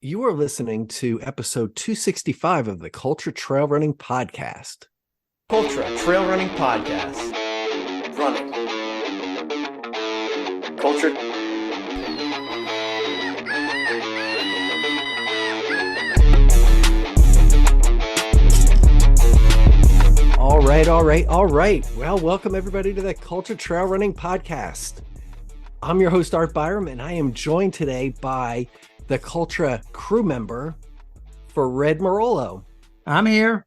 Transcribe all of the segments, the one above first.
You are listening to episode 265 of the Cultra Trail Running Podcast. Cultra Trail Running Podcast. Running. Cultra. All right. Well, welcome everybody to the Cultra Trail Running Podcast. I'm your host, Art Byram, and I am joined today by the Cultra crew member, Phred Marolo. I'm here.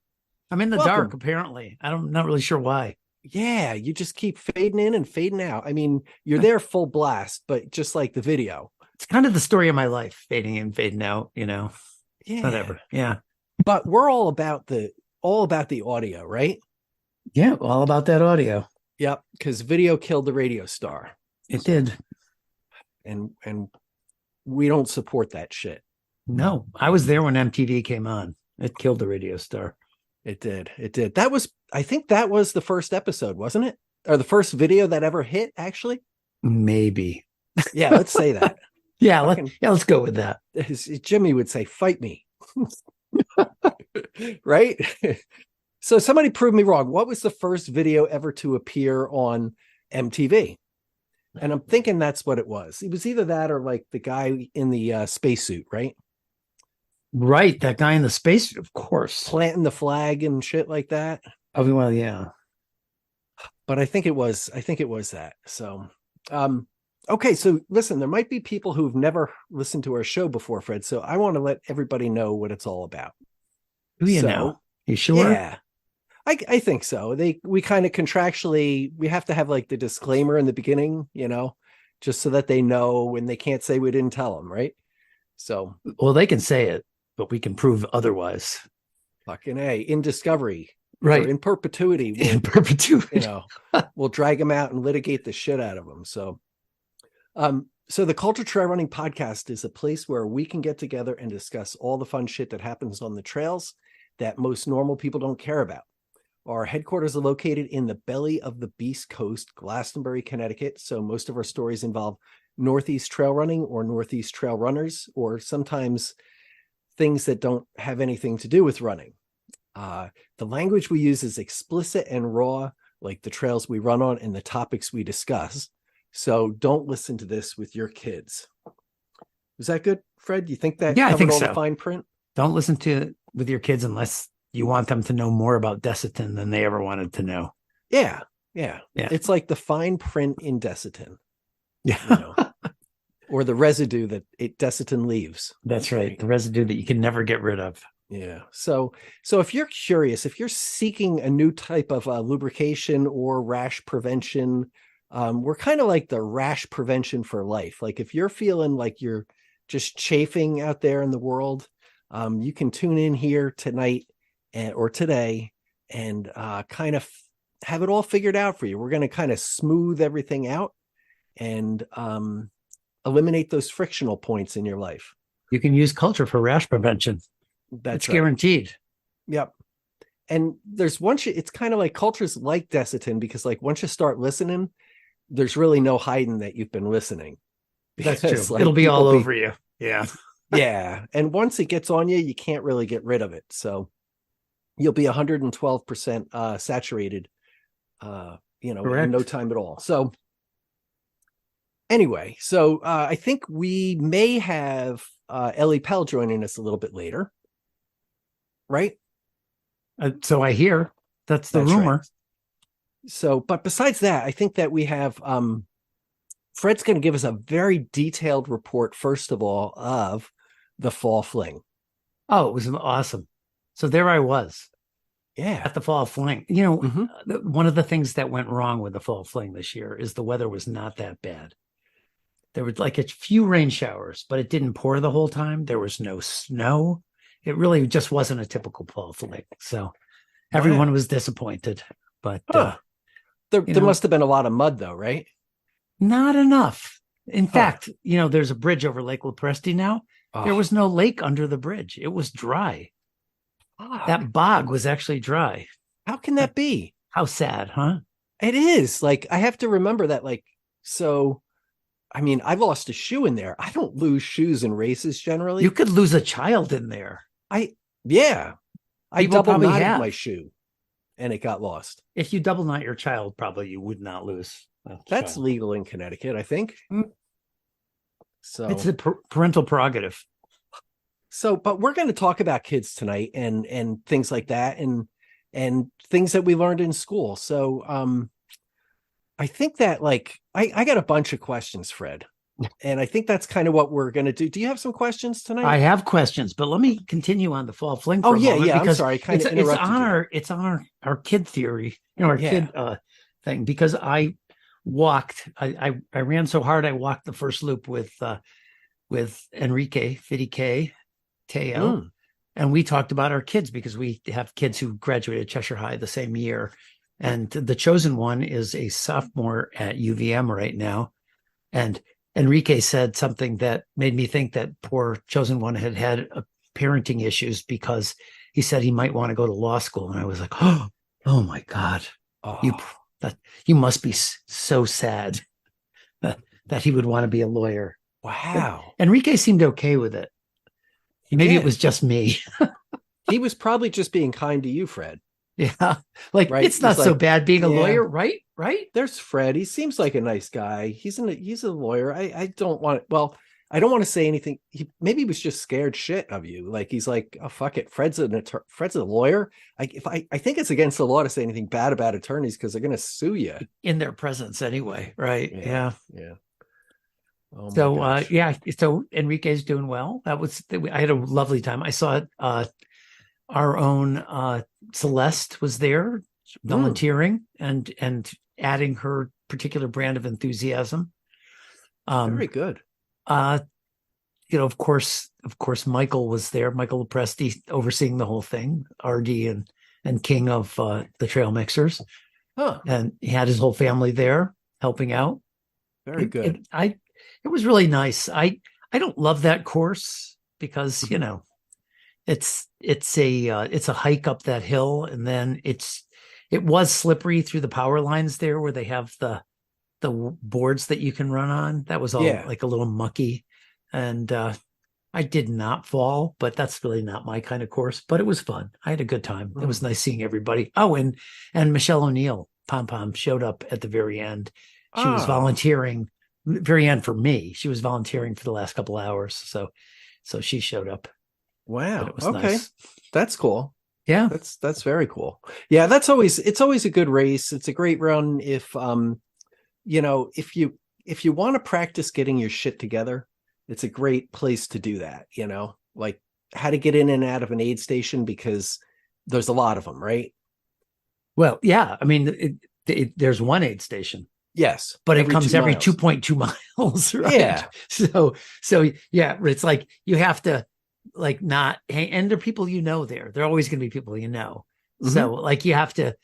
I'm in the Welcome. dark, apparently. I'm not really sure why. Yeah, you just keep fading in and fading out. I mean, you're there full blast, but just like the video. It's kind of the story of my life, fading in, fading out, Yeah. whatever. Yeah. But we're all about the audio, right? Yeah, all about that audio. Yep, because video killed the radio star. It did. And we don't support that shit. No, I was there when MTV came on. It killed the radio star. It did. I think that was the first episode, wasn't it? Or the first video that ever hit, actually? Maybe. Yeah, let's say that. Yeah, let's go with that. Jimmy would say, fight me. Right? So somebody proved me wrong. What was the first video ever to appear on MTV? And I'm thinking that's what it was. It was either that or like the guy in the spacesuit, right? Right, that guy in the space, of course. Planting the flag and shit like that. Oh, well, yeah. But I think it was that. So, okay. So listen, there might be people who've never listened to our show before, Phred. So I want to let everybody know what it's all about. Who you know? You sure? Yeah, I think so. We kind of contractually, we have to have like the disclaimer in the beginning, just so that they know, and they can't say we didn't tell them, right? So, well, they can say it, but we can prove otherwise. Fucking A, in discovery. Right. In perpetuity. In perpetuity. We'll drag them out and litigate the shit out of them. So the Cultra Trail Running Podcast is a place where we can get together and discuss all the fun shit that happens on the trails that most normal people don't care about. Our headquarters are located in the belly of the Beast Coast, Glastonbury, Connecticut. So most of our stories involve Northeast trail running or Northeast trail runners, or sometimes things that don't have anything to do with running. The language we use is explicit and raw, like the trails we run on and the topics we discuss. So don't listen to this with your kids. Is that good, Phred? You think that I think all so. The fine print? Don't listen to it with your kids unless you want them to know more about Desitin than they ever wanted to know. Yeah. It's like the fine print in Desitin. Yeah. Or the residue that Desitin leaves. That's right. The residue that you can never get rid of. Yeah. So if you're curious, if you're seeking a new type of lubrication or rash prevention, we're kind of like the rash prevention for life. Like if you're feeling like you're just chafing out there in the world, you can tune in here tonight or today and kind of have it all figured out for you. We're going to kind of smooth everything out and eliminate those frictional points in your life. You can use Cultra for rash prevention. That's right. Guaranteed. Yep. And it's kind of like Cultra's like Desitin, because like once you start listening, there's really no hiding that you've been listening. That's true. Like, it'll be all over you. Yeah. Yeah. And once it gets on you, you can't really get rid of it. So you'll be 112% saturated, in no time at all. So anyway, I think we may have Ellie Pell joining us a little bit later. Right? So I hear that's the rumor. Right. So, but besides that, I think that we have Phred's going to give us a very detailed report, first of all, of the Fall Fling. Oh, it was awesome. So there I was. Yeah. At the Fall Fling. One of the things that went wrong with the Fall Fling this year is the weather was not that bad. There was like a few rain showers, but it didn't pour the whole time. There was no snow. It really just wasn't a typical Fall Fling. So everyone was disappointed. But there must have been a lot of mud, though, right? Not enough. In fact, there's a bridge over Lake Lopresti now. There was no lake under the bridge. It was dry. That bog was actually dry. How can that be? How sad, huh? It is. Like, I have to remember that. Like, so I mean, I lost a shoe in there. I don't lose shoes in races generally. You could lose a child in there. Yeah. I People double probably knotted have. my shoe and it got lost. If you double knot your child, probably you would not lose. That's legal in Connecticut, I think. So it's a parental prerogative. So, but we're going to talk about kids tonight and things like that and things that we learned in school. So, I think that like I got a bunch of questions, Phred, and I think that's kind of what we're going to do. Do you have some questions tonight? I have questions, but let me continue on the fall fling. For Oh a yeah, moment yeah. because I'm sorry, I kind of interrupted it's on our kid theory, our kid thing. Because I ran so hard I walked the first loop with Enrique Fidike Teo, and we talked about our kids because we have kids who graduated Cheshire High the same year. And the chosen one is a sophomore at UVM right now. And Enrique said something that made me think that poor chosen one had parenting issues, because he said he might want to go to law school. And I was like, oh my God, you must be so sad that he would want to be a lawyer. Wow. But Enrique seemed okay with it. Maybe it was just me. He was probably just being kind to you, Phred. Yeah. Like, right? It's not so bad being a lawyer, right? Right. There's Phred. He seems like a nice guy. He's a lawyer. I don't want to say anything. Maybe he was just scared shit of you. Like, he's like, oh, fuck it. Phred's a lawyer. I think it's against the law to say anything bad about attorneys because they're going to sue you in their presence anyway. Right. Yeah. Oh so, so Enrique's doing well. I had a lovely time. I saw our own Celeste was there volunteering and adding her particular brand of enthusiasm. Very good. Of course, Michael was there. Michael Lepresti overseeing the whole thing, RD and king of the trail mixers. And he had his whole family there helping out. Very good. It was really nice. I don't love that course because, it's a hike up that hill, and then it was slippery through the power lines there where they have the boards that you can run on. That was all like a little mucky, and I did not fall, but that's really not my kind of course. But it was fun. I had a good time. It was nice seeing everybody. Oh, and Michelle O'Neill Pom Pom showed up at the very end. She was volunteering. Very end for me. She was volunteering for the last couple hours, so she showed up. Wow. It was okay. Nice. That's cool. Yeah. That's very cool. Yeah, it's always a good race. It's a great run if if you want to practice getting your shit together, it's a great place to do that, like how to get in and out of an aid station, because there's a lot of them, right? Well, yeah. I mean, there's one aid station. Yes, but it comes every 2.2 miles, right? Yeah. So yeah, it's like you have to like not, and there are people there. There are always going to be people So like you have to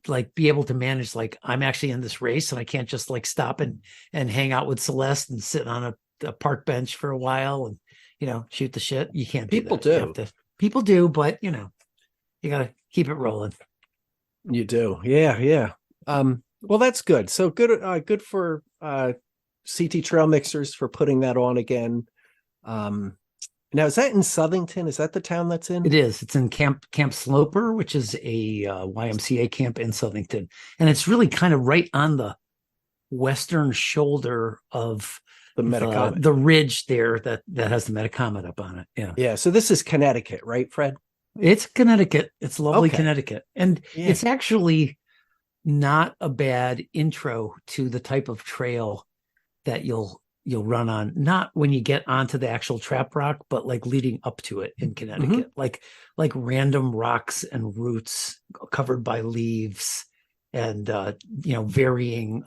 like be able to manage, like, I'm actually in this race and I can't just like stop and hang out with Celeste and sit on a park bench for a while and shoot the shit. You can't. People do. People do, but you gotta keep it rolling. You do, yeah. Well, that's good. So good for CT Trail Mixers for putting that on again. Now, is that in Southington? Is that the town that's in? It is. It's in Camp Sloper, which is a YMCA camp in Southington, and it's really kind of right on the western shoulder of the ridge there that has the Metacomet up on it. Yeah. Yeah. So this is Connecticut, right, Phred? It's Connecticut. It's lovely Connecticut, and it's actually not a bad intro to the type of trail that you'll run on, not when you get onto the actual trap rock, but like leading up to it in Connecticut, like random rocks and roots covered by leaves and varying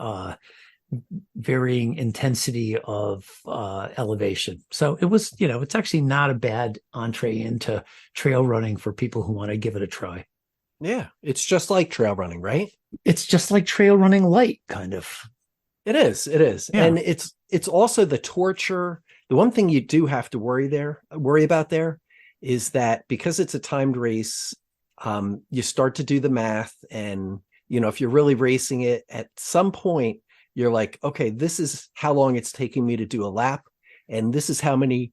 intensity of elevation. So it was, it's actually not a bad entree into trail running for people who want to give it a try. Yeah, it's just like trail running, right? It's just like trail running light, kind of. It is. Yeah. And it's also the torture. The one thing you do have to worry about there is that because it's a timed race, you start to do the math, and if you're really racing it, at some point you're like, okay, this is how long it's taking me to do a lap, and this is how many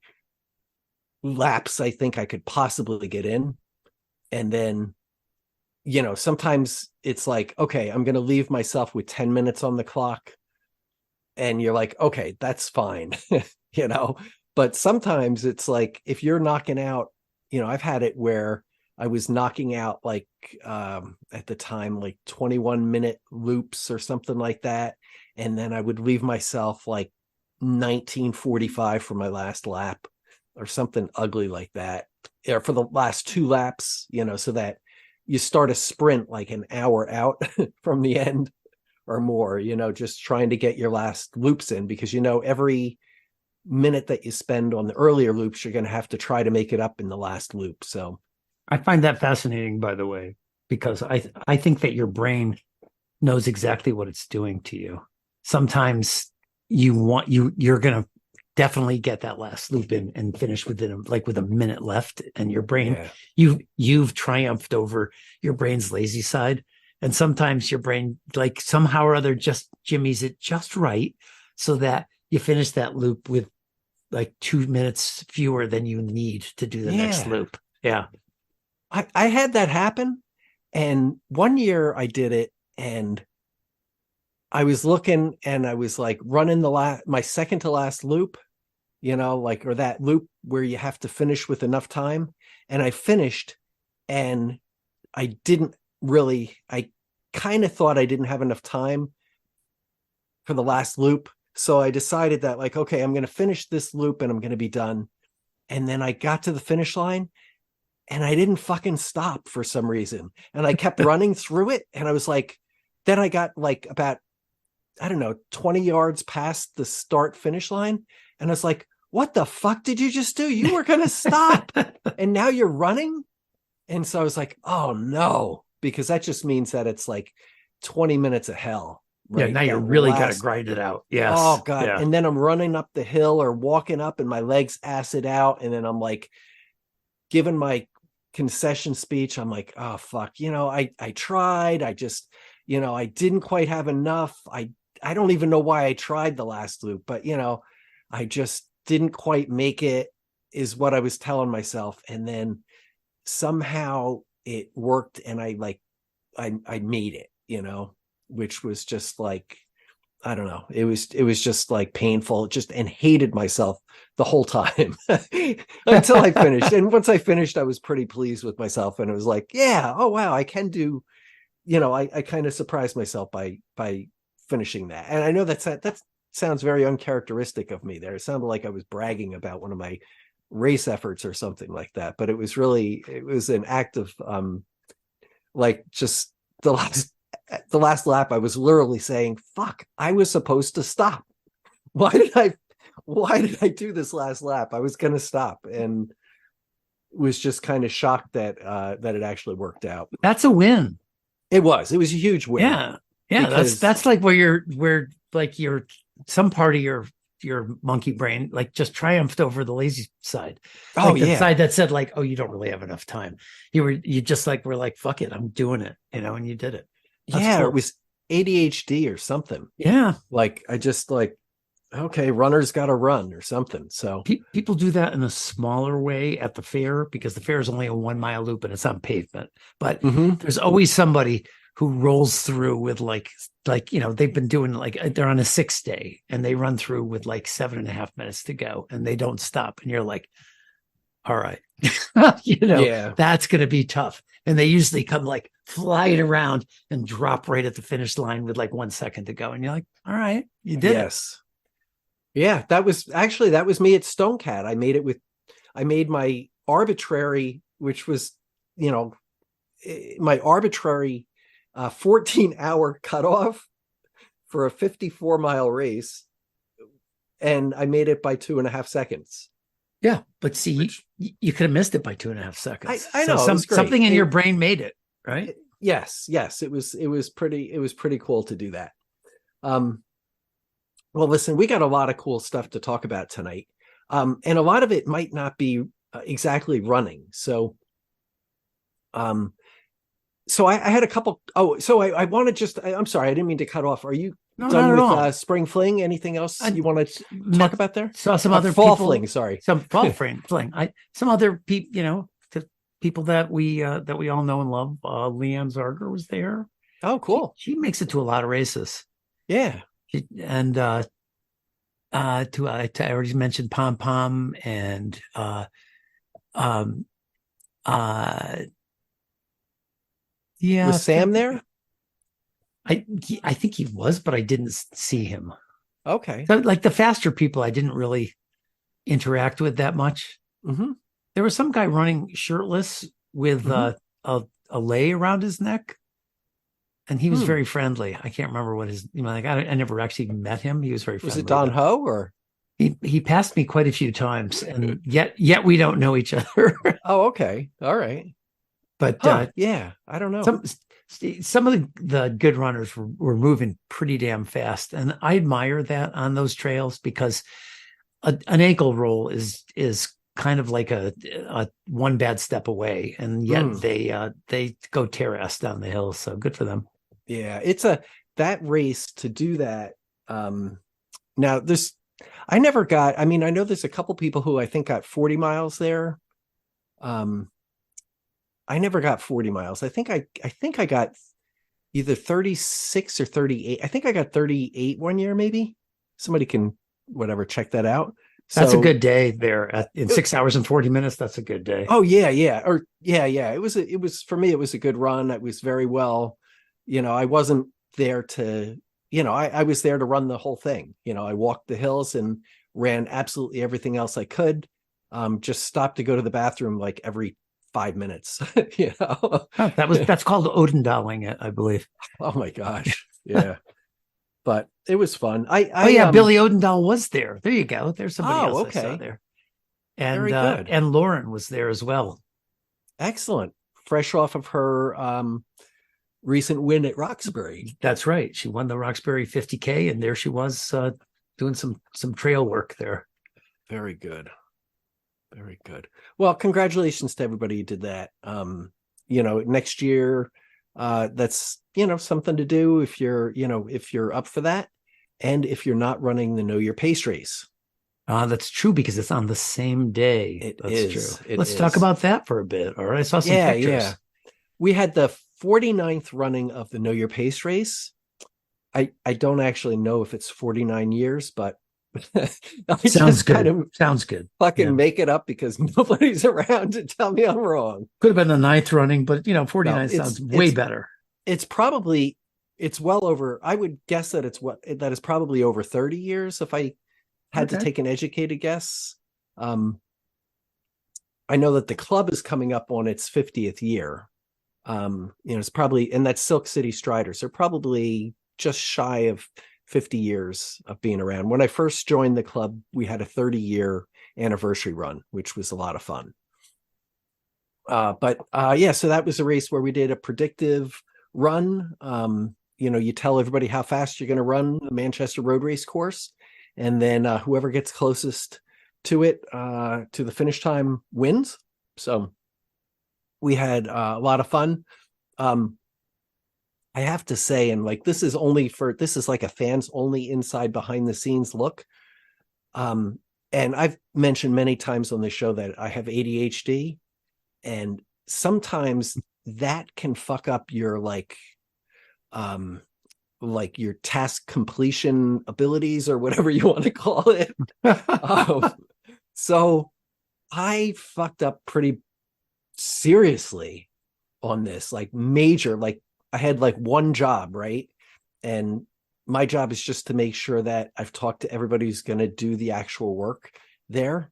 laps I think I could possibly get in. And then, sometimes it's like, okay, I'm going to leave myself with 10 minutes on the clock. And you're like, okay, that's fine, but sometimes it's like, if you're knocking out, I've had it where I was knocking out like, at the time, like 21-minute loops or something like that. And then I would leave myself like 19:45 for my last lap or something ugly like that, or for the last 2 laps, so that you start a sprint like an hour out from the end or more, just trying to get your last loops in, because, every minute that you spend on the earlier loops, you're going to have to try to make it up in the last loop. So I find that fascinating, by the way, because I think that your brain knows exactly what it's doing to you. Sometimes you're going to definitely get that last loop in and finish with a minute left, and your brain, you've triumphed over your brain's lazy side. And sometimes your brain, like, somehow or other, just jimmies it just right so that you finish that loop with like 2 minutes fewer than you need to do the next loop. Yeah. I had that happen. And one year I did it, and I was looking, and I was like running my second to last loop, or that loop where you have to finish with enough time. And I finished, and I kind of thought I didn't have enough time for the last loop. So I decided that, like, okay, I'm going to finish this loop and I'm going to be done. And then I got to the finish line, and I didn't fucking stop for some reason. And I kept running through it. And I was like, then I got like about, I don't know, 20 yards past the start finish line. And I was like, what the fuck did you just do? You were going to stop and now you're running. And so I was like, oh no, because that just means that it's like 20 minutes of hell. Right? Yeah, now you really got to grind it out. Yes. Oh God. Yeah. And then I'm running up the hill or walking up, and my legs acid out. And then I'm like giving my concession speech. I'm like, oh fuck, I tried. I just, I didn't quite have enough. I don't even know why I tried the last loop, but I just didn't quite make it, is what I was telling myself. And then somehow it worked, and I made it, which was just like, I don't know. It was just like painful, and hated myself the whole time until I finished. And once I finished, I was pretty pleased with myself. And it was like, yeah, oh wow, I can do, I kind of surprised myself by finishing that. And I know that sounds very uncharacteristic of me there. It sounded like I was bragging about one of my race efforts or something like that. But it was an act of like, just the last lap, I was literally saying, fuck, I was supposed to stop. Why did I do this last lap? I was going to stop, and was just kind of shocked that it actually worked out. That's a win. It was a huge win. Yeah. That's like where some part of your monkey brain like just triumphed over the lazy side. Like the side that said like, oh, you don't really have enough time. You just like were like, fuck it, I'm doing it, and you did it. That's cool. It was ADHD or something. Yeah. Like I just like, okay, runners got to run or something. So people do that in a smaller way at the fair, because the fair is only a 1 mile loop and it's on pavement. But there's always somebody who rolls through with like they've been doing like, they're on a 6 day and they run through with like 7.5 minutes to go and they don't stop. And you're like, all right, that's going to be tough. And they usually come like flying around and drop right at the finish line with like 1 second to go. And you're like, all right, you did it. Yeah, that was me at Stonecat. I made my arbitrary, which was, my arbitrary 14-hour cutoff for a 54-mile race. And I made it by 2.5 seconds. Yeah. But see, you could have missed it by 2.5 seconds. I know. Something in your brain made it, right? Yes. It was pretty cool to do that. Well, listen, we got a lot of cool stuff to talk about tonight. And a lot of it might not be exactly running. So I had a couple. Oh, so I want to I'm sorry, I didn't mean to cut off. Are you No, done not at with all. Spring Fling? Anything else I you want to met- talk about there? Saw some other Fall people. Fling, sorry. Some Fall Fling. Some other people, people that we all know and love. Leanne Zarger was there. Oh, cool. She makes it to a lot of races. Yeah. And I already mentioned Pom Pom and yeah. Was Sam there? I think he was, but I didn't see him. Okay. So, like the faster people, I didn't really interact with that much. Mm-hmm. There was some guy running shirtless with a lei around his neck, and he was very friendly. I can't remember what his, I never actually met him. He was very friendly. Was it Don Ho or? He passed me quite a few times, and yet we don't know each other. Oh, okay. All right. But yeah, I don't know. Some of the good runners were moving pretty damn fast, and I admire that on those trails, because an ankle roll is kind of like a one bad step away, and yet they go tear ass down the hill. So good for them. Yeah, it's that race to do that. Now I never got. I mean, I know there's a couple people who I think got 40 miles there. I never got 40 miles. I think I got either 36 or 38. I think I got 38 one year, maybe. Somebody can check that out. That's a good day there in 6 hours and 40 minutes. That's a good day. Oh yeah. It was for me, it was a good run. It was very well, I wasn't there to, I was there to run the whole thing. I walked the hills and ran absolutely everything else I could. Just stopped to go to the bathroom like every 5 minutes. That's called Odendaling, I believe. Oh my gosh. Yeah. But it was fun. Billy Odendahl was there. There you go. There's somebody else I saw there. And very good. And Lauren was there as well. Excellent. Fresh off of her recent win at Roxbury. That's right. She won the Roxbury 50K, and there she was doing some trail work there. Very good. Very good. Well, congratulations to everybody who did that. Next year, that's, something to do if you're up for that. And if you're not running the Know Your Pace race. That's true, because it's on the same day. That's true. Let's talk about that for a bit. All right. I saw some pictures. Yeah. We had the 49th running of the Know Your Pace race. I don't actually know if it's 49 years, but Sounds good. Fucking make it up because nobody's around to tell me I'm wrong. Could have been the 9th running, but 49 sounds way better. It's well over. I would guess that that is probably over 30 years if I had to take an educated guess. I know that the club is coming up on its 50th year. It's probably, and that's Silk City Striders. They're probably just shy of 50 years of being around. When I first joined the club, we had a 30-year anniversary run, which was a lot of fun. So that was a race where we did a predictive run. You tell everybody how fast you're going to run the Manchester Road Race course, and then whoever gets closest to it, to the finish time, wins. So we had a lot of fun. I have to say, and this is like a fans only inside behind the scenes look. And I've mentioned many times on the show that I have ADHD, and sometimes that can fuck up your your task completion abilities or whatever you want to call it. So I fucked up pretty seriously on this, major, I had one job, right? And my job is just to make sure that I've talked to everybody who's going to do the actual work there.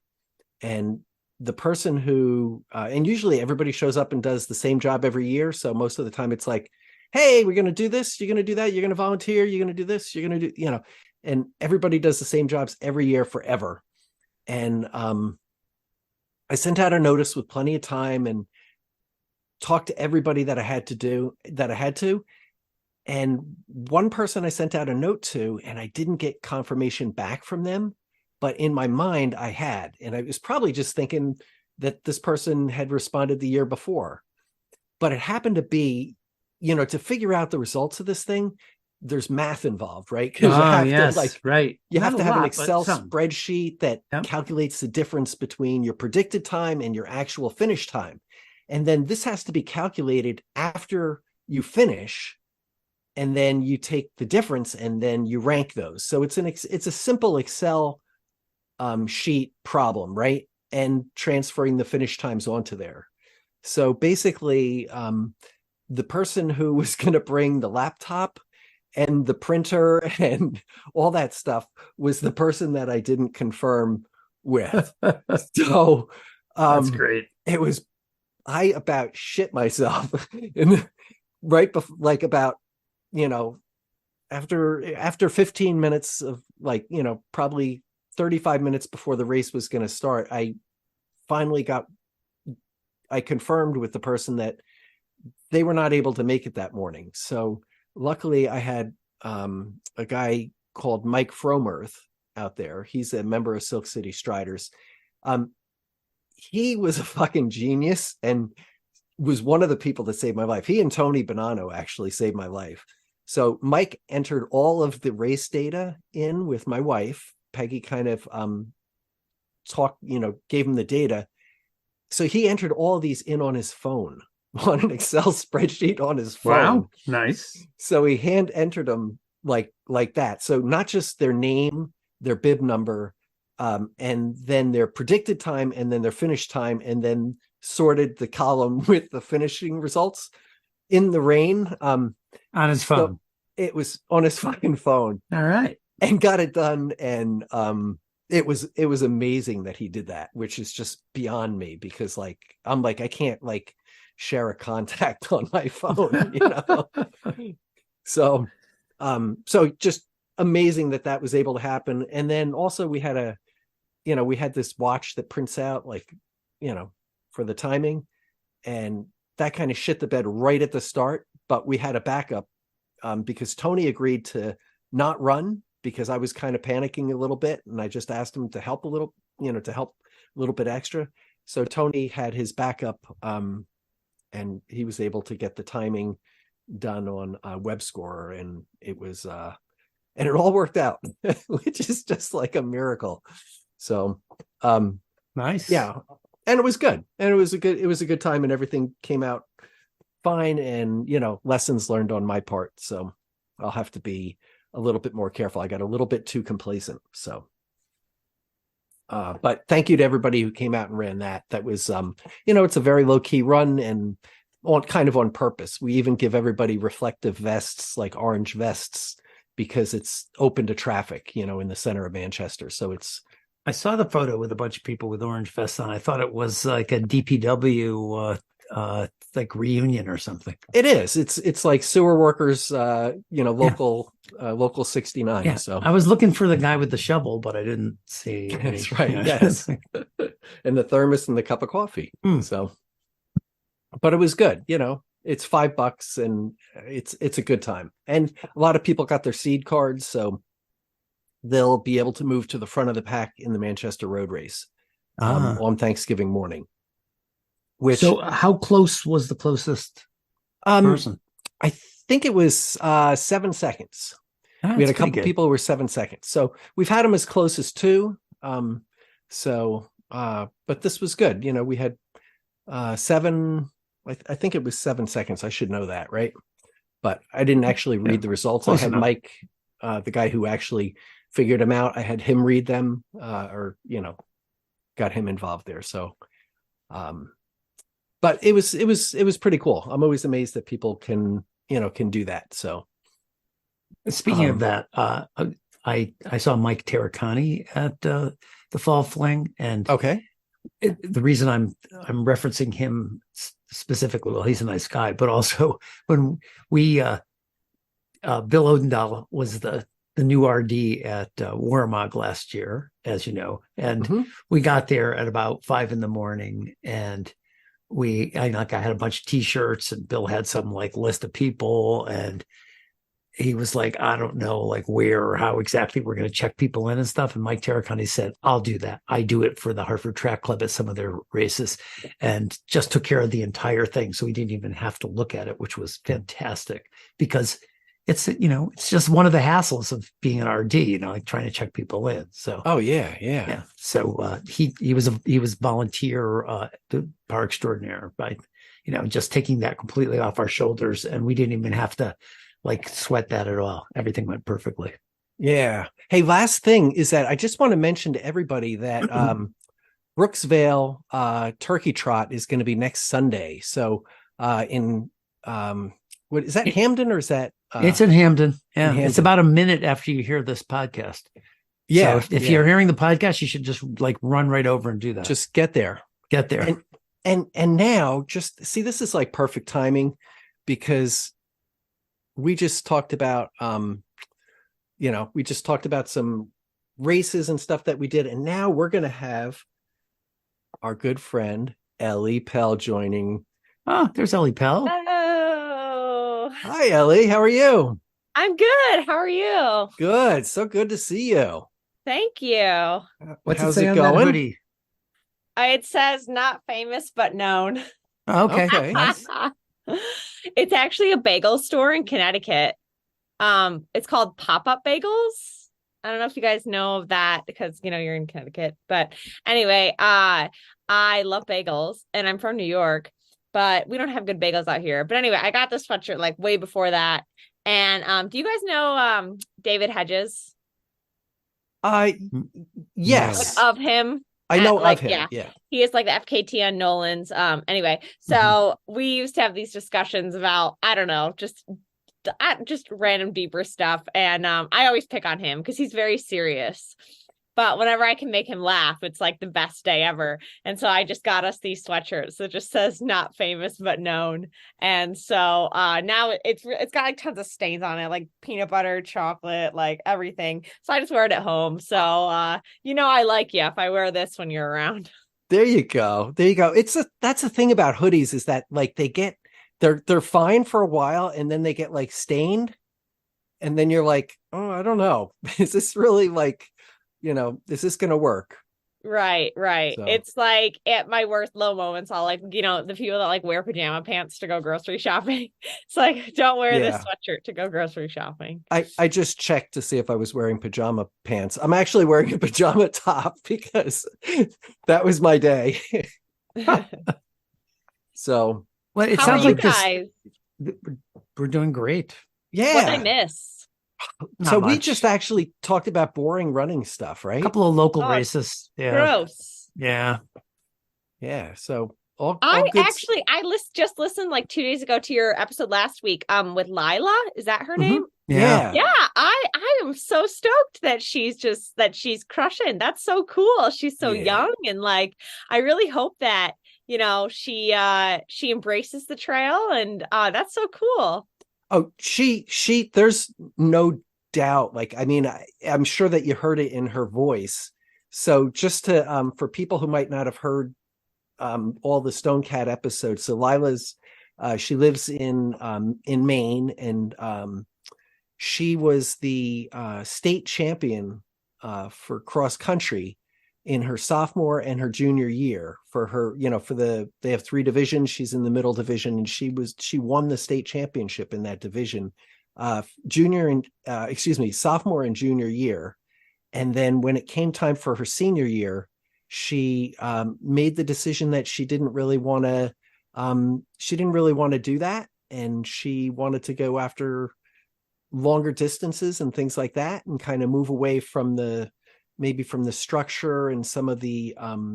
And the person who, and usually everybody shows up and does the same job every year. So most of the time it's like, hey, we're going to do this. You're going to do that. You're going to volunteer. You're going to do this. You're going to do, and everybody does the same jobs every year forever. And I sent out a notice with plenty of time and talked to everybody that I had to. And one person I sent out a note to, and I didn't get confirmation back from them, but in my mind I had, and I was probably just thinking that this person had responded the year before. But it happened to be, to figure out the results of this thing, there's math involved, right? Because you have to like right. you Not have to a have an lot, Excel but some. spreadsheet that Yep. calculates the difference between your predicted time and your actual finish time. And then this has to be calculated after you finish, and then you take the difference and then you rank those. So it's a simple Excel sheet problem, right? And transferring the finish times onto there. So basically, the person who was going to bring the laptop and the printer and all that stuff was the person that I didn't confirm with. So That's great. It was, I about shit myself in right before, like about, you know, after 15 minutes of like, you know, probably 35 minutes before the race was going to start, I confirmed with the person that they were not able to make it that morning. So luckily I had a guy called Mike Fromirth out there. He's a member of Silk City Striders. He was a fucking genius and was one of the people that saved my life. He and Tony Bonanno actually saved my life. So Mike entered all of the race data in with my wife. Peggy kind of gave him the data. So he entered all these in on his phone, on an Excel spreadsheet on his phone. Wow, nice. So he hand entered them like that. So not just their name, their bib number, and then their predicted time, and then their finish time, and then sorted the column with the finishing results in the rain. On his phone. So it was on his fucking phone. All right. And got it done. And it was amazing that he did that, which is just beyond me, because like I'm like, I can't like share a contact on my phone, you know. So just amazing that was able to happen. And then also we had this watch that prints out, like, you know, for the timing, and that kind of shit the bed right at the start. But we had a backup because Tony agreed to not run, because I was kind of panicking a little bit, and I just asked him to help a little, you know, to help a little bit extra. So Tony had his backup, and he was able to get the timing done on WebScorer, and it was and it all worked out, which is just like a miracle. So nice. Yeah. And it was good. And it was a good time, and everything came out fine, and, you know, lessons learned on my part. So I'll have to be a little bit more careful. I got a little bit too complacent. So but thank you to everybody who came out and ran that. That was you know, it's a very low-key run, and kind of on purpose. We even give everybody reflective vests, like orange vests, because it's open to traffic, you know, in the center of Manchester. So I saw the photo with a bunch of people with orange vests on. I thought it was like a DPW like reunion or something. It is. It's like sewer workers, you know, local 69. Yeah. So I was looking for the guy with the shovel, but I didn't see. That's right. Yes. And the thermos and the cup of coffee. So, but it was good. You know, it's $5 and it's a good time. And a lot of people got their seed cards, so they'll be able to move to the front of the pack in the Manchester Road Race on Thanksgiving morning. So how close was the closest person? I think it was 7 seconds. We had a couple people who were 7 seconds. So we've had them as close as 2. But this was good. You know, we had 7, I think it was 7 seconds. I should know that, right? But I didn't actually read the results. I had Mike, the guy who actually figured them out. I had him read them, or, you know, got him involved there. So, but it was pretty cool. I'm always amazed that people can do that. So speaking of that, I saw Mike Terracani at the Fall Fling, and the reason I'm referencing him specifically, well, he's a nice guy, but also when we Bill Odendahl was the new RD at Warmog last year, as you know, and we got there at about 5 a.m, and I had a bunch of t-shirts, and Bill had some like list of people, and he was like, I don't know, like where or how exactly we're going to check people in and stuff. And Mike Terracani said, I'll do that. I do it for the Hartford Track Club at some of their races, and just took care of the entire thing. So we didn't even have to look at it, which was fantastic, because it's, it's just one of the hassles of being an RD, like trying to check people in. So, Oh yeah. So he was volunteer the par extraordinaire by, just taking that completely off our shoulders, and we didn't even have to like sweat that at all. Everything went perfectly. Yeah. Hey, last thing is that I just want to mention to everybody that Brooksvale Turkey Trot is going to be next Sunday. So in what is that, Hamden, or is that it's in Hamden? Yeah, Hamden. It's about a minute after you hear this podcast. Yeah. So if you're hearing the podcast, you should just like run right over and do that. Just get there. Get there. And now just see, this is like perfect timing, because we just talked about we just talked about some races and stuff that we did, and now we're going to have our good friend Ellie Pell joining. Oh, there's Ellie Pell. Oh, Hi Ellie, how are you? I'm good. How are you? Good. So good to see you. Thank you. What's How's it say it on going? that hoodie? It says not famous but known. Okay. Okay. Nice. It's actually a bagel store in Connecticut. It's called Pop-Up Bagels. I don't know if you guys know of that because you're in Connecticut. But anyway, I love bagels and I'm from New York, but we don't have good bagels out here. But anyway, I got this sweatshirt like way before that. And do you guys know David Hedges? Yes. Of him? I know like, of him. Yeah. He is like the FKT on Nolan's. Anyway, so we used to have these discussions about, I don't know, just random deeper stuff. And I always pick on him because he's very serious. But whenever I can make him laugh, it's like the best day ever. And so I just got us these sweatshirts that just says not famous but known. And so now it's got like tons of stains on it, like peanut butter, chocolate, like everything. So I just wear it at home. So I like you if I wear this when you're around. There you go. That's the thing about hoodies, is that like they're fine for a while, and then they get like stained, and then you're like, oh, I don't know. Is this really like, is this going to work? Right. So. It's like at my worst low moments, I'll like, the people that like wear pajama pants to go grocery shopping. It's like, don't wear this sweatshirt to go grocery shopping. I just checked to see if I was wearing pajama pants. I'm actually wearing a pajama top because that was my day. So, well, it How sounds are you like guys? We're doing great. yeah. What did I miss? So we just actually talked about boring running stuff, right? A couple of local races. Yeah. Gross. Yeah. Yeah. So all I good. just listened like 2 days ago to your episode last week with Lila. Is that her name? Yeah. I am so stoked that she's crushing. That's so cool. She's so young, and like I really hope that she embraces the trail, and that's so cool. Oh, she there's no doubt. Like, I mean, I'm sure that you heard it in her voice. So just to for people who might not have heard all the Stone Cat episodes, so Lila's she lives in Maine, and she was the state champion for cross country in her sophomore and her junior year. For her, they have 3 divisions. She's in the middle division, and she won the state championship in that division, sophomore and junior year. And then when it came time for her senior year, she made the decision that she didn't really want to do that, and she wanted to go after longer distances and things like that, and kind of move away from the structure and some of the I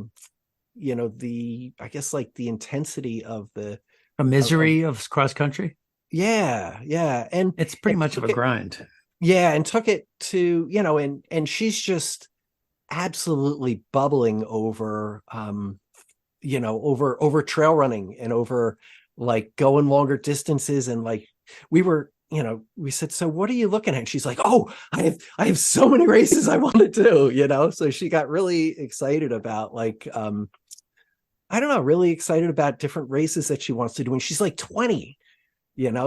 guess like the intensity of the misery of cross country. Yeah. And it's pretty much of a grind. Yeah. And took it to, and she's just absolutely bubbling over, over trail running and over like going longer distances. And like we said, so what are you looking at? And she's like, oh, I have so many races I want to do, so she got really excited about like, I don't know, really excited about different races that she wants to do. And she's like 20,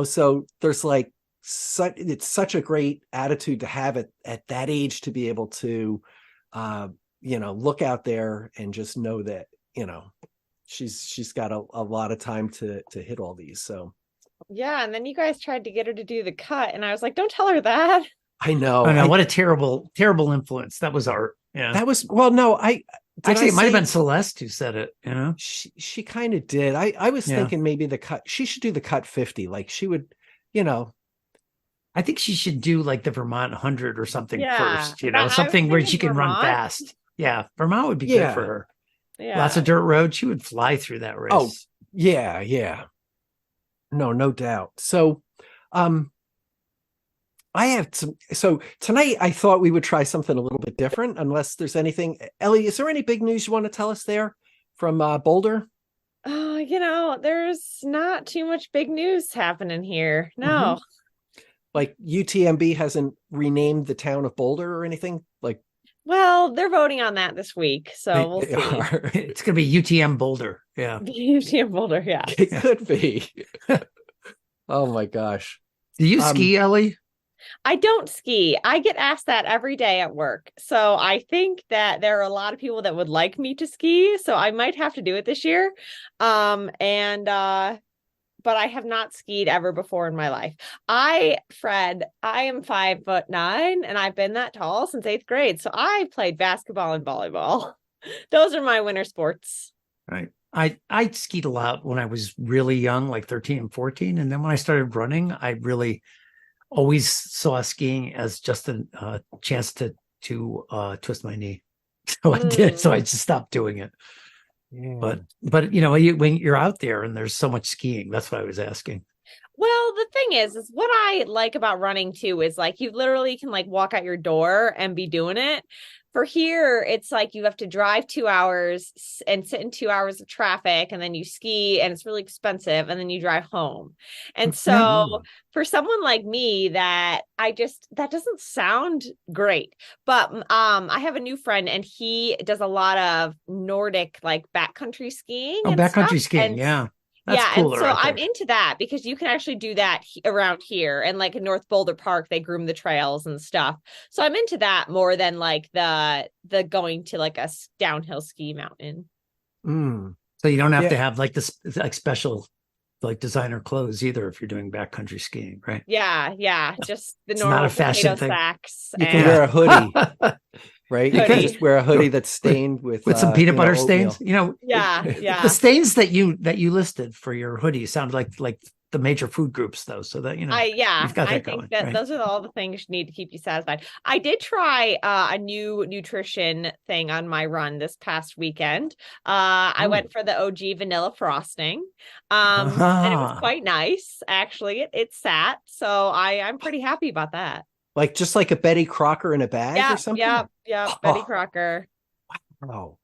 so there's like it's such a great attitude to have at that age, to be able to, look out there and just know that, she's got a lot of time to hit all these. So Yeah, and then you guys tried to get her to do the cut, and I was like, don't tell her that. I know. Oh no, what a terrible influence. That was art. Yeah. That was, well, no, Actually, it might have say- been Celeste who said it, you know? She kind of did. I was Yeah. thinking maybe she should do the cut 50. Like she would, you know. I think she should do like the Vermont 100 or something first, you know, I was something where she thinking can run Vermont. fast. Yeah, Vermont would be Yeah. good for her. Yeah. Lots of dirt road. She would fly through that race. Oh, yeah. No doubt. So, I have some. So tonight, I thought we would try something a little bit different. Unless there's anything, Ellie, is there any big news you want to tell us there from Boulder? There's not too much big news happening here. No. Like UTMB hasn't renamed the town of Boulder or anything. Like, Well, they're voting on that this week, so we'll they see. are. It's going to be UTM Boulder. Yeah. UTM Boulder, yeah. It could be. Oh my gosh. Do you ski, Ellie? I don't ski. I get asked that every day at work. So I think that there are a lot of people that would like me to ski. So I might have to do it this year. But I have not skied ever before in my life. Phred, I am 5'9" and I've been that tall since 8th grade. So I played basketball and volleyball. Those are my winter sports. Right. I skied a lot when I was really young, like 13 and 14. And then when I started running, I really always saw skiing as just a chance to twist my knee. So I did. So I just stopped doing it. Yeah. But when you're out there and there's so much skiing, that's what I was asking. Well, the thing is what I like about running too is like you literally can like walk out your door and be doing it. For here, it's like you have to drive 2 hours and sit in 2 hours of traffic, and then you ski, and it's really expensive, and then you drive home. And so for someone like me that doesn't sound great. But I have a new friend, and he does a lot of Nordic like backcountry skiing. Backcountry skiing, yeah. That's cooler, and so I'm into that because you can actually do that around here, and like in North Boulder Park, they groom the trails and stuff. So I'm into that more than like the going to like a downhill ski mountain. So you don't have to have like this like special like designer clothes either if you're doing backcountry skiing, right? Yeah. Just the normal not a fashion thing. sacks. You can wear a hoodie. Right? You can just wear a hoodie that's stained with some peanut butter oatmeal. stains. Yeah. The stains that you listed for your hoodie sound like the major food groups though. So that you've got that I going, think that right? those are all the things you need to keep you satisfied. I did try a new nutrition thing on my run this past weekend. I went for the OG vanilla frosting. And it was quite nice. Actually, it sat. So I'm pretty happy about that. Like just like a Betty Crocker in a bag or something? Yeah. Betty Crocker. Wow.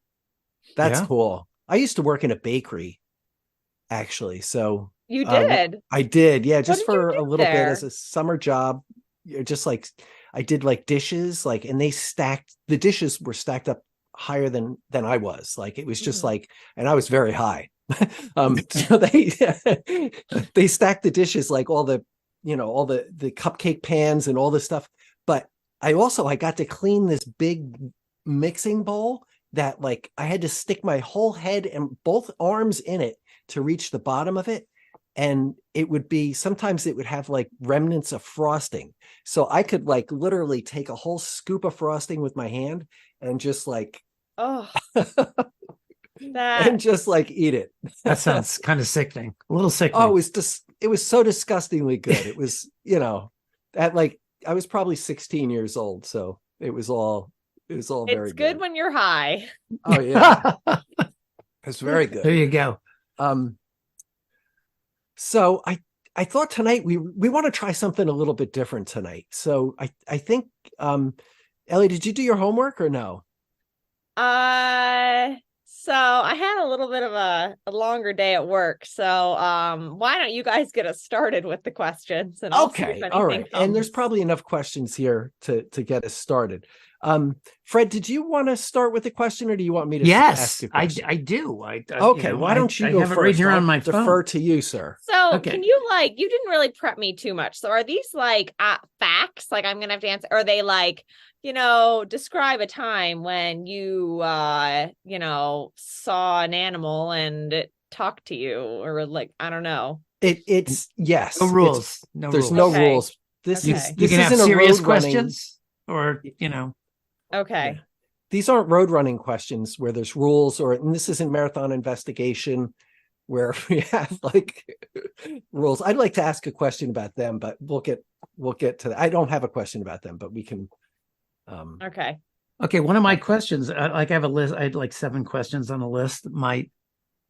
That's cool. I used to work in a bakery, actually. So you did? I did. Yeah. Just for a little bit there? as a summer job. Just like I did like dishes, like, and the dishes were stacked up higher than I was. Like, it was just like, and I was very high. So they stacked the dishes, like all the cupcake pans and all this stuff. But I got to clean this big mixing bowl that like I had to stick my whole head and both arms in it to reach the bottom of it. And sometimes it would have like remnants of frosting. So I could like literally take a whole scoop of frosting with my hand and just like, and just like eat it. That sounds kind of sickening. A little sickening. Oh, it was so disgustingly good. It was, at like, I was probably 16 years old. So it was all very good. It's good when you're high. Oh yeah. It's very good. There you go. So I thought tonight we want to try something a little bit different tonight. So I think, Ellie, did you do your homework or no? So I had a little bit of a longer day at work. So why don't you guys get us started with the questions? And okay, all right. And there's probably enough questions here to get us started. Phred, did you want to start with the question, or do you want me to ask a question? I do. Okay, why don't you go have first? It right here on my phone. Defer to you, sir. So can you you didn't really prep me too much. So are these like facts? Like I'm gonna have to answer, or are they like, describe a time when you saw an animal and it talked to you, or like, I don't know. It's yes. No It's, rules. No there's rules. no Okay. rules. This Okay. is You this can have isn't a serious road running. questions, or Okay. Yeah. These aren't road running questions where there's rules, and this isn't marathon investigation where we have like rules. I'd like to ask a question about them, but we'll get to that. I don't have a question about them, but we can. Okay. Okay, one of my questions, I have a list. I had like 7 questions on the list. My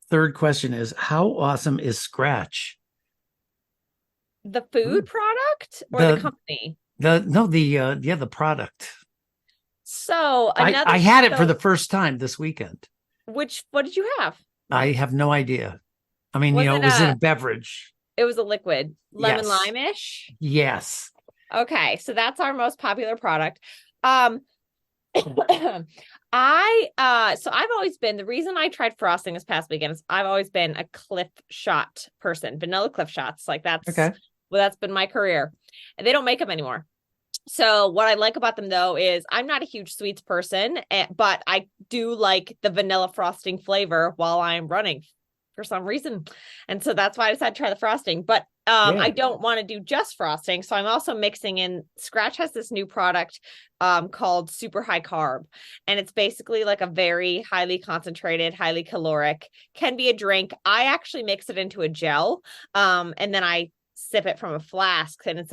third question is, how awesome is Scratch? The food product or the company? The product. So I had it for the first time this weekend. What did you have? I have no idea. I mean, Was it was in a beverage. It was a liquid, lemon Yes. lime-ish. Yes. Okay, so that's our most popular product. I've always been, the reason I tried frosting this past weekend is I've always been a cliff shot person, vanilla cliff shots. Like that's been my career, and they don't make them anymore. So what I like about them though is I'm not a huge sweets person, but I do like the vanilla frosting flavor while I'm running for some reason. And so that's why I decided to try the frosting, but I don't want to do just frosting. So I'm also mixing in, Scratch has this new product called Super High Carb. And it's basically like a very highly concentrated, highly caloric, can be a drink. I actually mix it into a gel. And then I sip it from a flask, and it's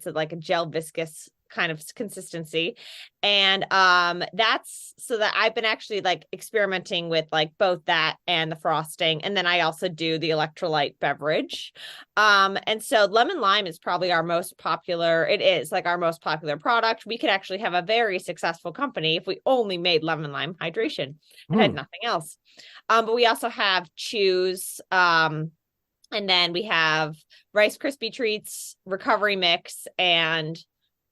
like a gel viscous kind of consistency. And that's so that I've been actually like experimenting with like both that and the frosting. And then I also do the electrolyte beverage. And so lemon lime is probably our most popular. It is like our most popular product. We could actually have a very successful company if we only made lemon lime hydration and had nothing else. But we also have chews. And then we have Rice Krispie treats, recovery mix, and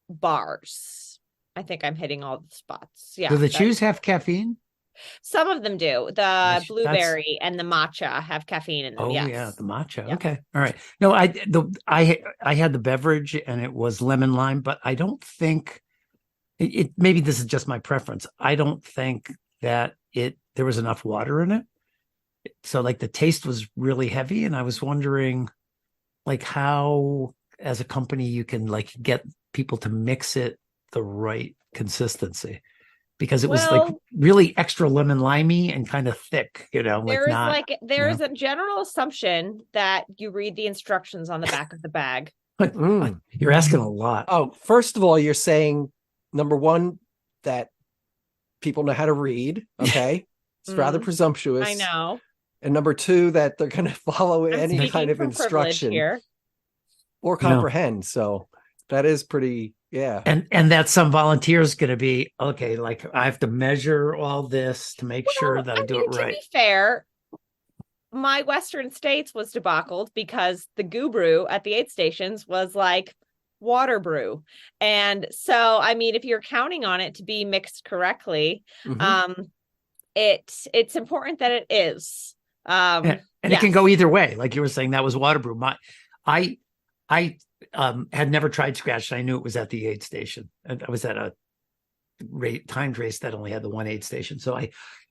bars. I think I'm hitting all the spots. Yeah. Do the chews have caffeine? Some of them do. The blueberry and the matcha have caffeine in them. Oh yes. Yeah, the matcha. Yeah. Okay, all right. No, I had the beverage and it was lemon lime, but I don't think it. Maybe this is just my preference. I don't think that there was enough water in it. So like the taste was really heavy, and I was wondering like how as a company you can like get people to mix it the right consistency, because it was like really extra lemon limey and kind of thick, there is a general assumption that you read the instructions on the back of the bag. You're asking a lot. Oh, first of all, you're saying number one that people know how to read. Okay. It's rather presumptuous. I know. And number two, that they're going to follow any kind of instruction here or comprehend. So that is pretty, yeah. And that some volunteers going to be, okay, like I have to measure all this to make sure that I do it right. To be fair, my Western States was debacled because the guru at the aid stations was like water brew. And so, I mean, if you're counting on it to be mixed correctly, it's important that it is. And it can go either way. Like you were saying, that was water brew. I had never tried Scratch. And I knew it was at the aid station. I was at a timed race that only had the one aid station. So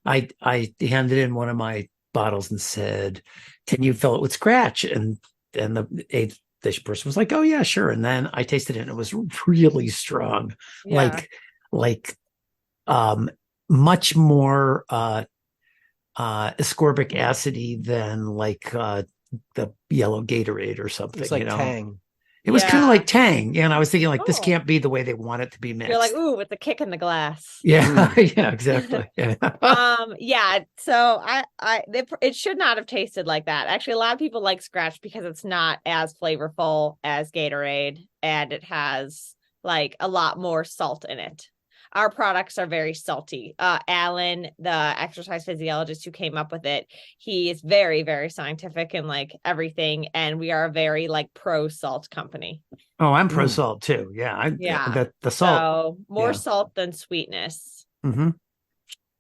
I handed in one of my bottles and said, "Can you fill it with Scratch?" And the aid station person was like, "Oh yeah, sure." And then I tasted it, and it was really strong, like much more ascorbic acidy than like the yellow Gatorade or something. It's like Tang. It was kind of like Tang, and I was thinking like this can't be the way they want it to be mixed. You're like, ooh, with the kick in the glass. Yeah, yeah, exactly. Yeah. So it should not have tasted like that. Actually, a lot of people like Scratch because it's not as flavorful as Gatorade, and it has like a lot more salt in it. Our products are very salty. Alan, the exercise physiologist who came up with it, he is very, very scientific and like everything. And we are a very like pro salt company. Oh, I'm pro salt too. Yeah. The salt. So more salt than sweetness. Mm-hmm.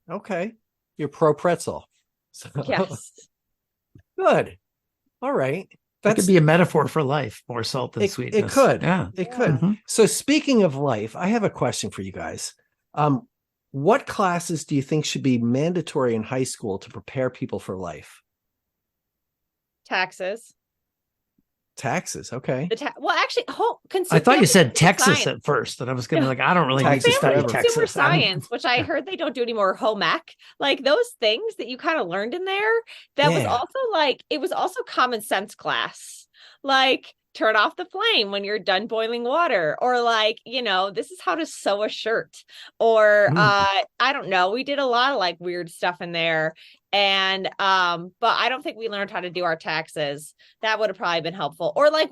Okay. You're pro pretzel. So. Yes. Good. All right. That could be a metaphor for life, more salt than sweetness. It could. Yeah. It could. Mm-hmm. So speaking of life, I have a question for you guys. What classes do you think should be mandatory in high school to prepare people for life? Taxes. Taxes. Okay. Well, actually, I thought you said consumer Texas science. at first, and I was going to like, I don't really need to Texas study forever. Consumer Texas. science, which I heard they don't do anymore, home ec, like those things that you kind of learned in there. That was also like, it was also common sense class, like turn off the flame when you're done boiling water, or like, this is how to sew a shirt, or I don't know. We did a lot of like weird stuff in there. And but I don't think we learned how to do our taxes. That would have probably been helpful, or like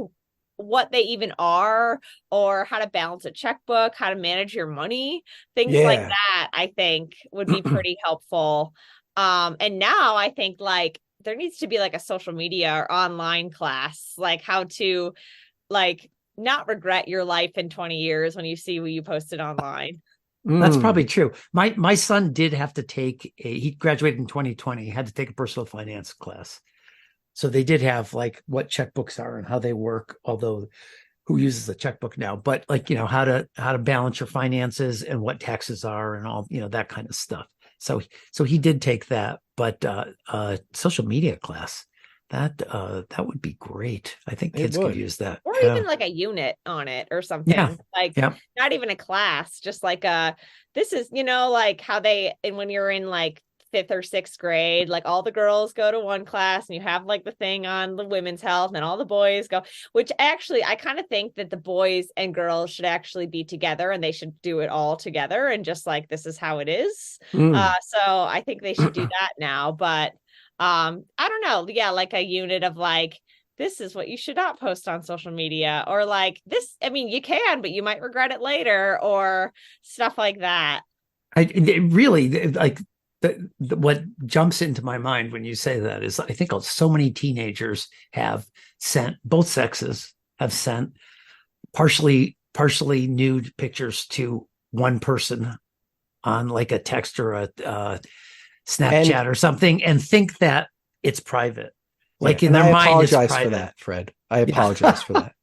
what they even are, or how to balance a checkbook, how to manage your money, things like that, I think would be pretty helpful. And now I think like there needs to be like a social media or online class, like how to like not regret your life in 20 years when you see what you posted online. That's probably true. My son did have to take he graduated in 2020, he had to take a personal finance class. So they did have like what checkbooks are and how they work, although who uses a checkbook now, but like, how to balance your finances and what taxes are and all, that kind of stuff. So he did take that, but social media class, that would be great. I think kids could use that. Or even like a unit on it or something. Not even a class, just like this is, like how and when you're in like 5th or 6th grade, like all the girls go to one class and you have like the thing on the women's health, and then all the boys go, which actually I kind of think that the boys and girls should actually be together and they should do it all together, and just like, this is how it is. So I think they should do that now. But I don't know. Yeah. Like a unit of like, this is what you should not post on social media, or like this. I mean, you can, but you might regret it later, or stuff like that. Really like, what jumps into my mind when you say that is, I think so many teenagers have sent, both sexes have sent partially nude pictures to one person on like a text or a Snapchat or something, and think that it's private. Like in their mind, it's private. I apologize for that, Phred. I apologize for that.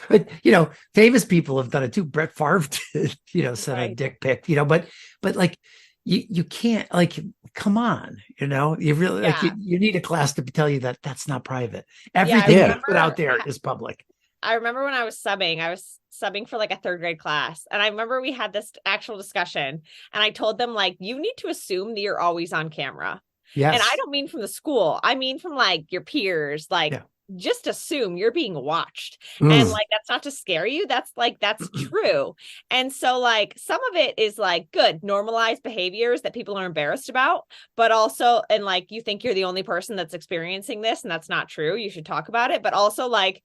But famous people have done it too. Brett Favre did, sent a dick pic, but like, you can't, like, come on, you really like you need a class to tell you that that's not private. Everything you put out there is public. I remember when I was subbing for like a 3rd grade class, and I remember we had this actual discussion, and I told them like, you need to assume that you're always on camera. Yes. And I don't mean from the school, I mean from like your peers, like just assume you're being watched. And like, that's not to scare you. That's true. And so like, some of it is like good normalized behaviors that people are embarrassed about, but also, and like, you think you're the only person that's experiencing this, and that's not true. You should talk about it. But also like,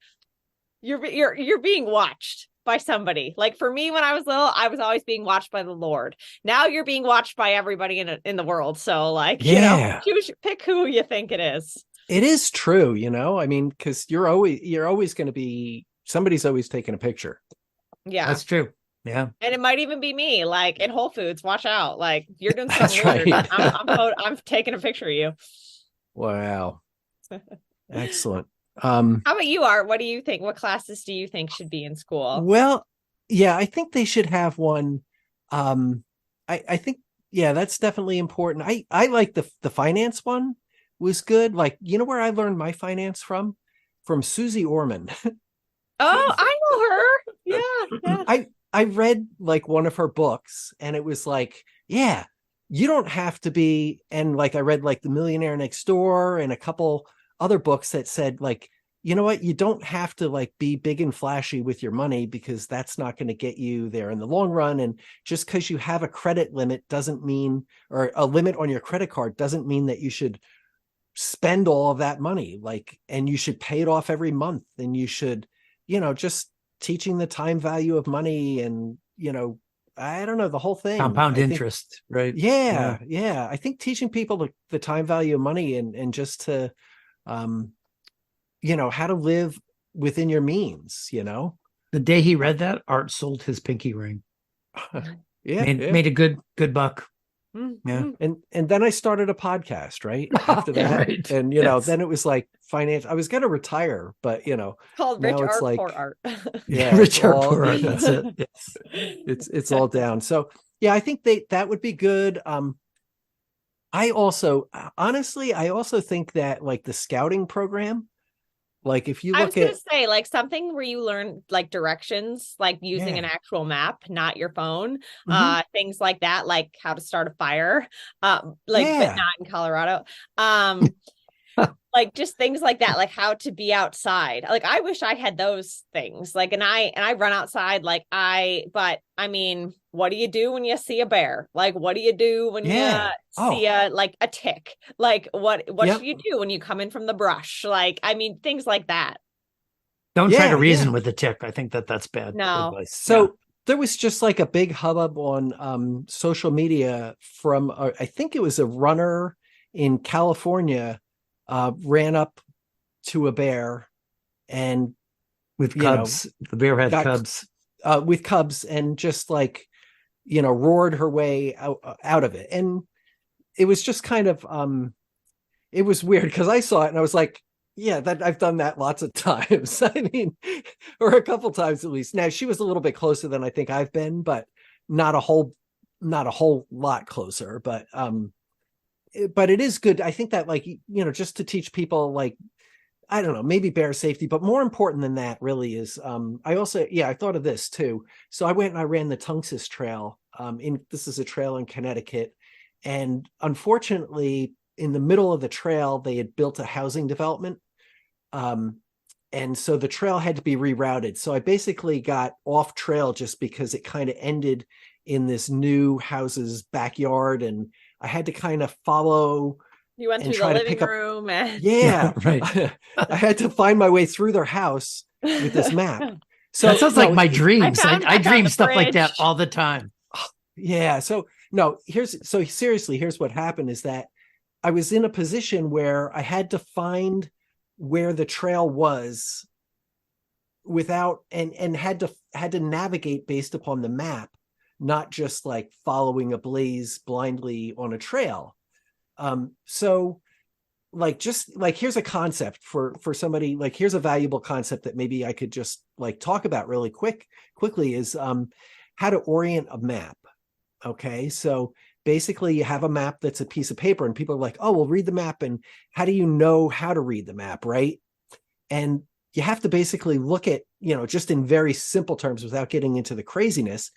you're being watched by somebody. Like for me, when I was little, I was always being watched by the Lord. Now you're being watched by everybody in the world. So like, pick who you think it is. It is true, I mean, because you're always going to be, somebody's always taking a picture. Yeah, that's true. Yeah, and it might even be me, like in Whole Foods. Watch out, like you're doing something weird. Right. I'm taking a picture of you. Wow, excellent. How about you, Art? What do you think? What classes do you think should be in school? Well, yeah, I think they should have one. I think that's definitely important. I like the finance one. Was good. Like, where I learned my finance from Susie Orman. Oh, I know her. Yeah. I read like one of her books, and it was like, you don't have to be, and like I read like The Millionaire Next Door and a couple other books that said like, you know what, you don't have to like be big and flashy with your money, because that's not going to get you there in the long run. And just because you have a credit limit doesn't mean, or a limit on your credit card doesn't mean that you should spend all of that money, like, and you should pay it off every month, and you should, just teaching the time value of money, and I don't know, the whole thing, compound interest, right? Yeah. I think teaching people the time value of money, and just to how to live within your means. The day he read that, Art sold his pinky ring. Made a good buck. Yeah. And then I started a podcast right after that. Right. And then it was like finance. I was going to retire, but called Rich Art, like, Poor Art. Rich Art, Poor Art. That's it. Yes. It's all down. So yeah, I think that would be good. I also think that like the scouting program Like if you I was look gonna at, say like something where you learn like directions, like using an yeah, actual map, not your phone. mhm, Things like that, like how to start a fire. Like, but yeah, not in Colorado. Um, like just things like that, like how to be outside. Like I wish I had those things. Like, and I run outside, but I mean, what do you do when you see a bear? Like, what do you do when you yeah. see Oh, a tick? Like, what should yep, you do when you come in from the brush? Like, I mean, things like that. Don't try to yeah, yeah. reason with the tick. I think that's bad No. advice. Yeah. So there was just like a big hubbub on social media from, I think it was a runner in California, ran up to a bear and, With you know, cubs, the bear had got cubs. with cubs and just like, roared her way out of it. And it was just kind of, it was weird because I saw it and I was like, yeah, that I've done that lots of times. I mean, or a couple times at least. Now she was a little bit closer than I think I've been, but not a whole lot closer. But it is good. I think that like, just to teach people like, I don't know, maybe bear safety, but more important than that really is I thought of this too. So I went and I ran the Tungus Trail. This is a trail in Connecticut. And unfortunately, in the middle of the trail, they had built a housing development. Um, and so the trail had to be rerouted. So I basically got off trail just because it kind of ended in this new house's backyard. And I had to kind of follow You went and through the try to living pick up. room and Yeah, Yeah. right. I had to find my way through their house with this map. That So sounds like no, my I dreams. found I I found dream the stuff like that fridge. all the time. yeah. So no, seriously, here's what happened is that I was in a position where I had to find where the trail was without and had to navigate based upon the map, not just like following a blaze blindly on a trail. So like just like here's a concept for somebody, like here's a valuable concept that maybe I could just like talk about really quickly is how to orient a map. Okay, so basically you have a map that's a piece of paper and people are like, oh well, read the map, and how do you know how to read the map, right? And you have to basically look at, just in very simple terms without getting into the craziness,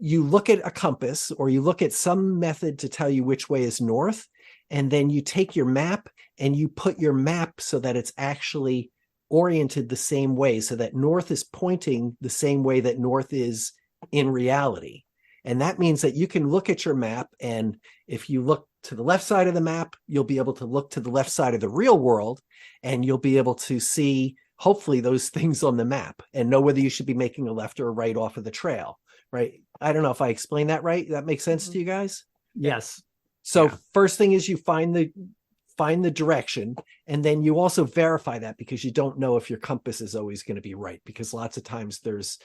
you look at a compass or you look at some method to tell you which way is north, and then you take your map and you put your map so that it's actually oriented the same way, so that north is pointing the same way that north is in reality. And that means that you can look at your map, and if you look to the left side of the map, you'll be able to look to the left side of the real world, and you'll be able to see hopefully those things on the map and know whether you should be making a left or a right off of the trail, right? I don't know if I explained that right. That makes sense to you guys? Yes. So Yeah. first thing is you find the direction, and then you also verify that, because you don't know if your compass is always going to be right, because lots of times there's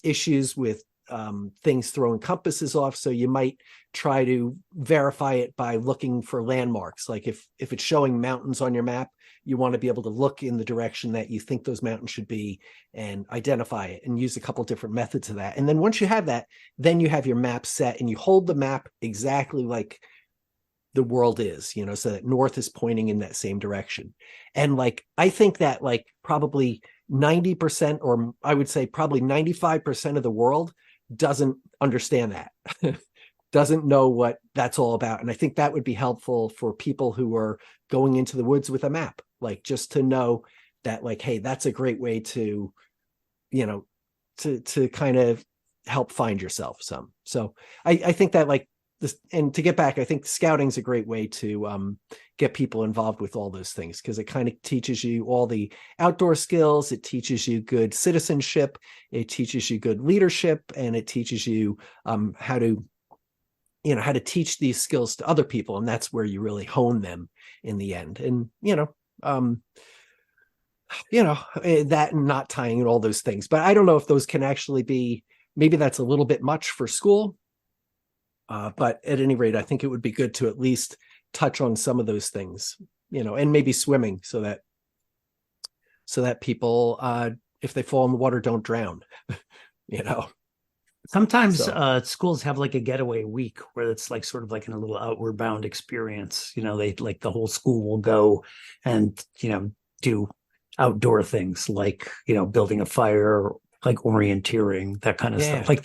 issues with things throwing compasses off. So you might try to verify it by looking for landmarks. Like if it's showing mountains on your map, you want to be able to look in the direction that you think those mountains should be and identify it, and use a couple different methods of that. And then once you have that, then you have your map set and you hold the map exactly like the world is, so that north is pointing in that same direction. And like, I think that like probably 90%, or I would say probably 95% of the world doesn't understand that, doesn't know what that's all about. And I think that would be helpful for people who are going into the woods with a map, like just to know that like, hey, that's a great way to, to kind of help find yourself some. So I think that like this, and to get back, I think scouting is a great way to get people involved with all those things, because it kind of teaches you all the outdoor skills. It teaches you good citizenship. It teaches you good leadership, and it teaches you how to teach these skills to other people. And that's where you really hone them in the end. And, that and not tying in all those things. But I don't know if those can actually be, maybe that's a little bit much for school. But at any rate, I think it would be good to at least touch on some of those things, and maybe swimming so that people, if they fall in the water, don't drown, Sometimes So, schools have like a getaway week where it's like sort of like in a little outward bound experience. They like the whole school will go and, do outdoor things like, building a fire, like orienteering, that kind of stuff, like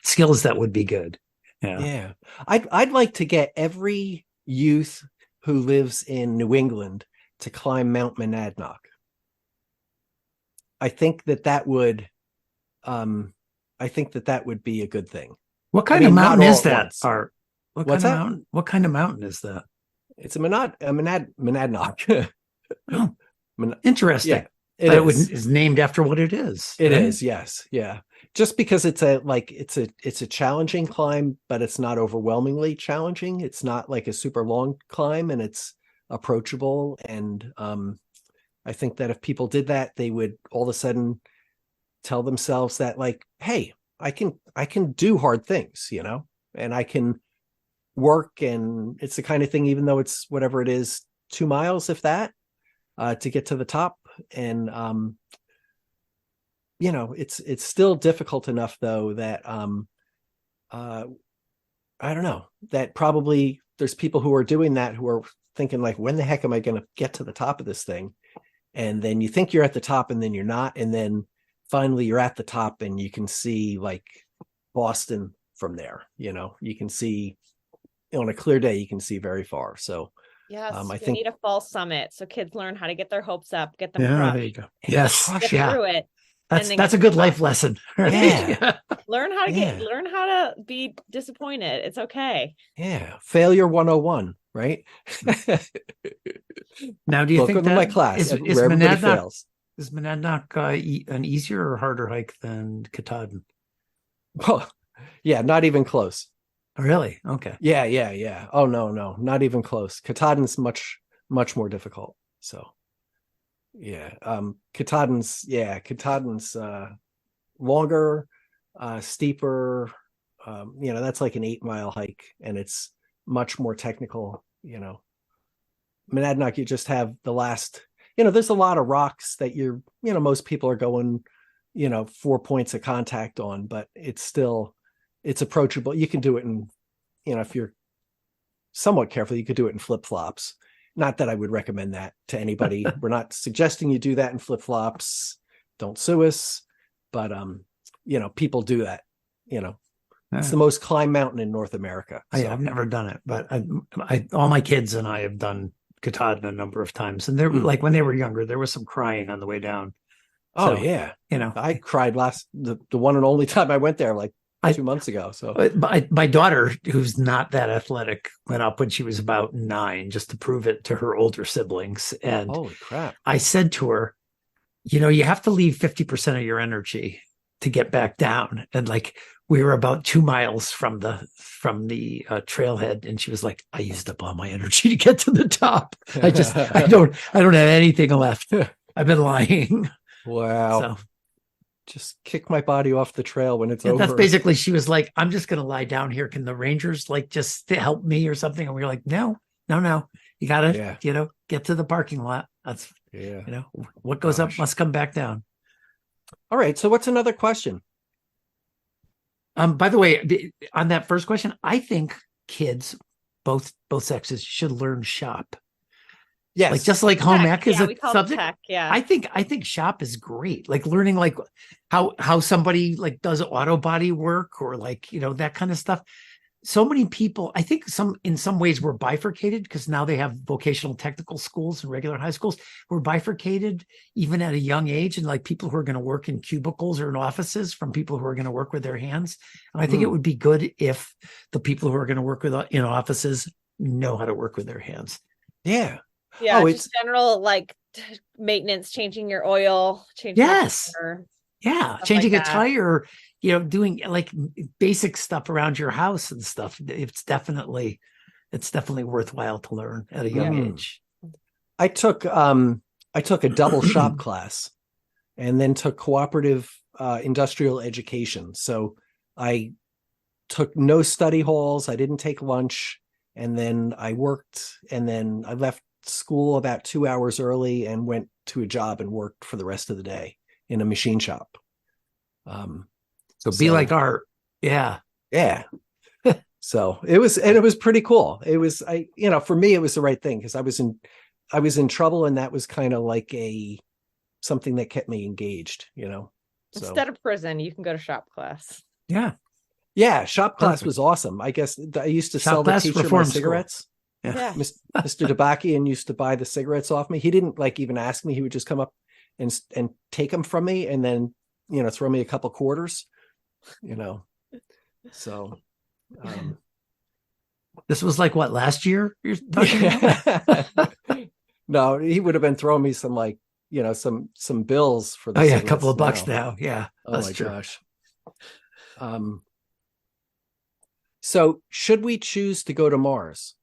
skills that would be good. Yeah. I'd like to get every youth who lives in New England to climb Mount Monadnock. I think that would be a good thing. What kind of mountain is that, once. Art? What's that? Mountain? What kind of mountain is that? It's a Monadnock. Oh, interesting. Yeah, it is named after what it is. It is, yes. Yeah. Just because it's a challenging climb, but it's not overwhelmingly challenging. It's not like a super long climb, and it's approachable. And I think that if people did that, they would all of a sudden tell themselves that, like, hey, I can do hard things, and I can work. And it's the kind of thing, even though it's whatever it is, 2 miles, if that, to get to the top. And it's still difficult enough, though, that I don't know, that probably there's people who are doing that who are thinking, like, when the heck am I going to get to the top of this thing? And then you think you're at the top, and then you're not, and then finally you're at the top, and you can see, like, Boston from there. You can see on a clear day, you can see very far. So yes, I think need a fall summit so kids learn how to get their hopes up, get them there you go. Yes, get through it. That's a good life lesson. Right? Yeah. Learn how to be disappointed. It's okay. Yeah. Failure 101, right? Now, do you think that my class is where everybody fails? Is Monadnock an easier or harder hike than Katahdin? Oh, yeah, not even close. Really? Okay. Yeah. Oh, no, not even close. Katahdin's much more difficult. So yeah, Katahdin's longer, steeper. That's like an 8-mile hike, and it's much more technical. Monadnock, you just have the last, there's a lot of rocks that most people are going, 4 points of contact on, but it's approachable. You can do it in, if you're somewhat careful, you could do it in flip-flops. Not that I would recommend that to anybody. We're not suggesting you do that in flip-flops. Don't sue us. But, people do that. It's the most climbed mountain in North America. So. I've never done it, but all my kids and I have done Katahdin a number of times. And they're like, when they were younger, there was some crying on the way down. Oh, so, yeah. I cried the one and only time I went there, like 2 months ago. So my daughter, who's not that athletic, went up when she was about 9 just to prove it to her older siblings. And holy crap. I said to her, you have to leave 50% of your energy to get back down. And like, we were about 2 miles from the trailhead, and she was like, I used up all my energy to get to the top. I don't have anything left. I've been lying. Wow. So just kick my body off the trail when it's over. That's basically, she was like, I'm just going to lie down here. Can the rangers just help me or something? And we were like, no. You got to, get to the parking lot. That's, what goes up must come back down. All right. So what's another question? By the way, on that first question, I think kids, both sexes, should learn shop. Yes. Like just like home ec is a subject. Tech, yeah. I think shop is great. Like learning like how somebody like does auto body work or like, that kind of stuff. So many people, I think in some ways we're bifurcated because now they have vocational technical schools and regular high schools. We're bifurcated even at a young age, and like people who are going to work in cubicles or in offices from people who are going to work with their hands. And I think it would be good if the people who are going to work in offices know how to work with their hands. Yeah. Yeah. Just general like maintenance, changing your oil, changing changing a tire, doing like basic stuff around your house and stuff. It's definitely worthwhile to learn at a young age. I took a double shop class and then took cooperative industrial education. So I took no study halls. I didn't take lunch. And then I worked, and then I left school about 2 hours early and went to a job and worked for the rest of the day in a machine shop. So be like Art. Yeah. So it was pretty cool. It was, for me, it was the right thing because I was in trouble, and that was kind of like something that kept me engaged, you know. So Instead of prison, you can go to shop class. Yeah. yeah, shop class Perfect. was awesome. I guess I used to Shop sell the class, teacher my reform school. cigarettes. Yeah. Mr. Debakian used to buy the cigarettes off me. He didn't like even ask me. He would just come up and take them from me, and then, you know, throw me a couple quarters, you know. So This was like what, last year you're talking about? no, he would have been throwing me some, like, you know, some bills for the Oh yeah, a cigarettes couple of bucks now. Yeah, Oh that's my true. gosh. So should we choose to go to Mars?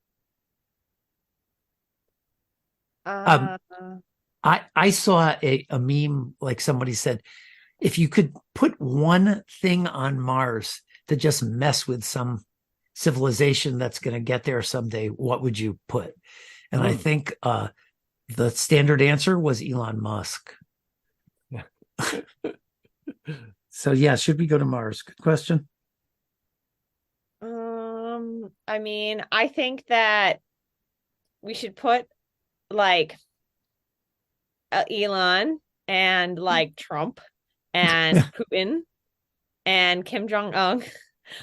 I saw a meme, like somebody said, if you could put one thing on Mars to just mess with some civilization that's going to get there someday, what would you put? And I think the standard answer was Elon Musk. Yeah. So yeah, should we go to Mars? Good question. I mean, I think that we should put like Elon and like Trump and Putin and Kim Jong-un.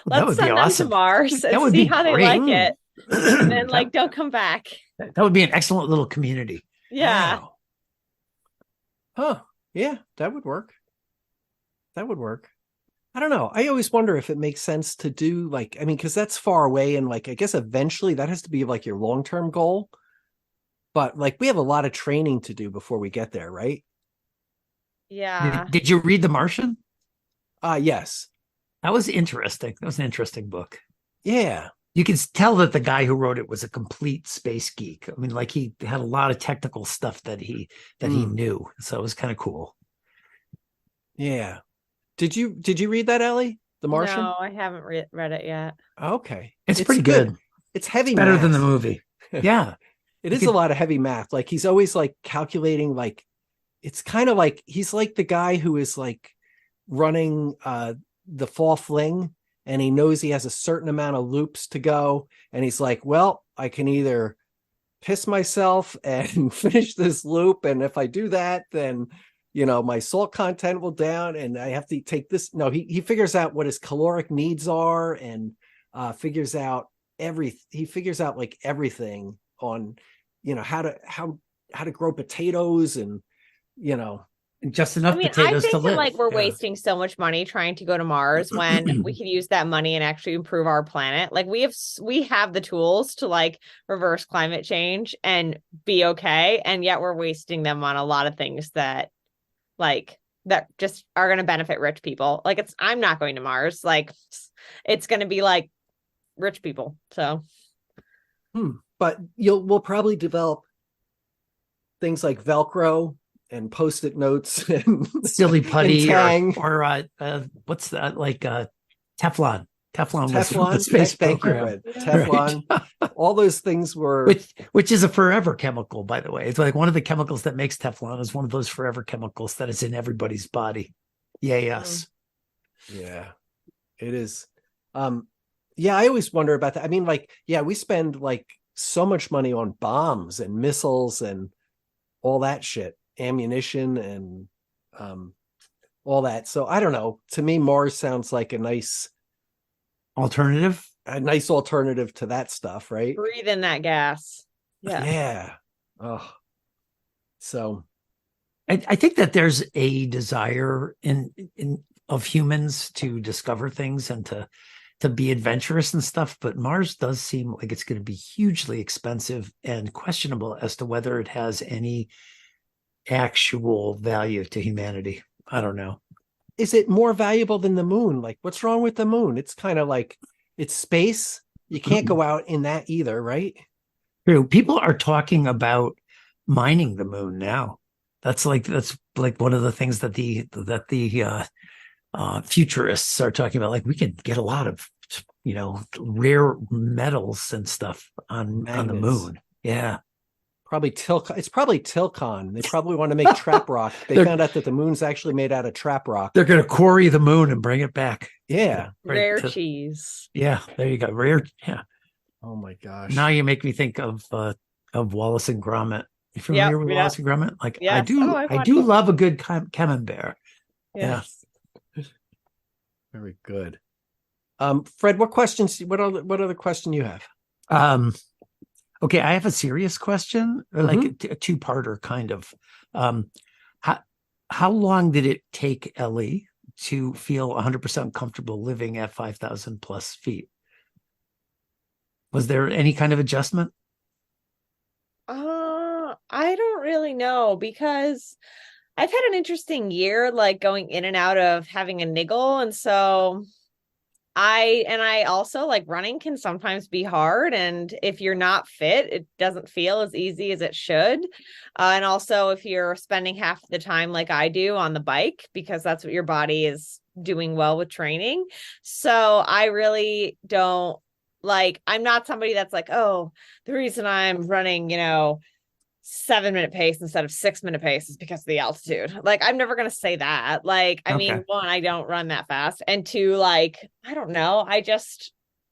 Let's send them to Mars and see how they like it. And then like don't come back. That would be an excellent little community. Yeah. Wow. Huh. Yeah, that would work. That would work. I don't know. I always wonder if it makes sense to do, like, I mean, because that's far away, and like I guess eventually that has to be like your long-term goal. But like we have a lot of training to do before we get there, right? Yeah. Did you read The Martian? Yes. That was interesting. That was an interesting book. Yeah. You can tell that the guy who wrote it was a complete space geek. I mean, like he had a lot of technical stuff that he knew. So it was kind of cool. Yeah. Did you read that, Ellie? The Martian? No, I haven't read it yet. Okay. It's pretty good. It's heavy. It's better math. than the movie. Yeah. It is a lot of heavy math. Like he's always like calculating, like it's kind of like he's like the guy who is like running the Fall Fling, and he knows he has a certain amount of loops to go, and he's like, well, I can either piss myself and finish this loop, and if I do that, then, you know, my salt content will down and I have to take this. No, he figures out what his caloric needs are, and figures out like everything on, you know, how to grow potatoes, and, you know, just enough potatoes to live. Like we're wasting so much money trying to go to Mars when we could use that money and actually improve our planet. Like we have the tools to like reverse climate change and be okay, and yet we're wasting them on a lot of things that just are going to benefit rich people. Like I'm not going to Mars. Like it's going to be like rich people. So but we'll probably develop things like Velcro and Post-it notes and silly putty, and or what's that, like Teflon. Teflon was Teflon. the space Thank you, program. Phred. Teflon. Right. All those things were, which is a forever chemical, by the way. It's like one of the chemicals that makes Teflon is one of those forever chemicals that is in everybody's body. Yay us. Yeah, it is. Yeah, I always wonder about that. I mean, like, yeah, we spend like so much money on bombs and missiles and all that shit, ammunition and all that. So I don't know. To me, Mars sounds like a nice alternative to that stuff, right? Breathe in that gas. Yeah. Oh, so I think that there's a desire in of humans to discover things and to be adventurous and stuff, but Mars does seem like it's going to be hugely expensive and questionable as to whether it has any actual value to humanity. I don't know. Is it more valuable than the moon? Like, what's wrong with the moon? It's kind of like, it's space. You can't go out in that either, right? True. People are talking about mining the moon now. That's like one of the things that the futurists are talking about. Like, we could get a lot of, you know, rare metals and stuff on the moon. Yeah. Probably it's probably Tilcon. They probably want to make trap rock. They found out that the moon's actually made out of trap rock. They're going to quarry the moon and bring it back. Yeah. Rare cheese. Yeah. There you go. Rare. Yeah. Oh my gosh. Now you make me think of Wallace and Gromit. You familiar with Yeah. Wallace and Gromit? Like Yes. Oh, I've I watched do them. love a good camembert. Yes. Very good. Phred, what other question you have? Okay, I have a serious question, or like a two-parter kind of. How long did it take Ellie to feel 100% comfortable living at 5,000 plus feet? Was there any kind of adjustment? I don't really know because I've had an interesting year, like going in and out of having a niggle. And so I also like running can sometimes be hard. And if you're not fit, it doesn't feel as easy as it should. And also if you're spending half the time like I do on the bike, because that's what your body is doing well with training. So I really don't like, I'm not somebody that's like, oh, the reason I'm running, 7-minute pace instead of 6-minute pace is because of the altitude. Like, I'm never going to say that. Like, I mean, one, I don't run that fast. And two, like, I don't know.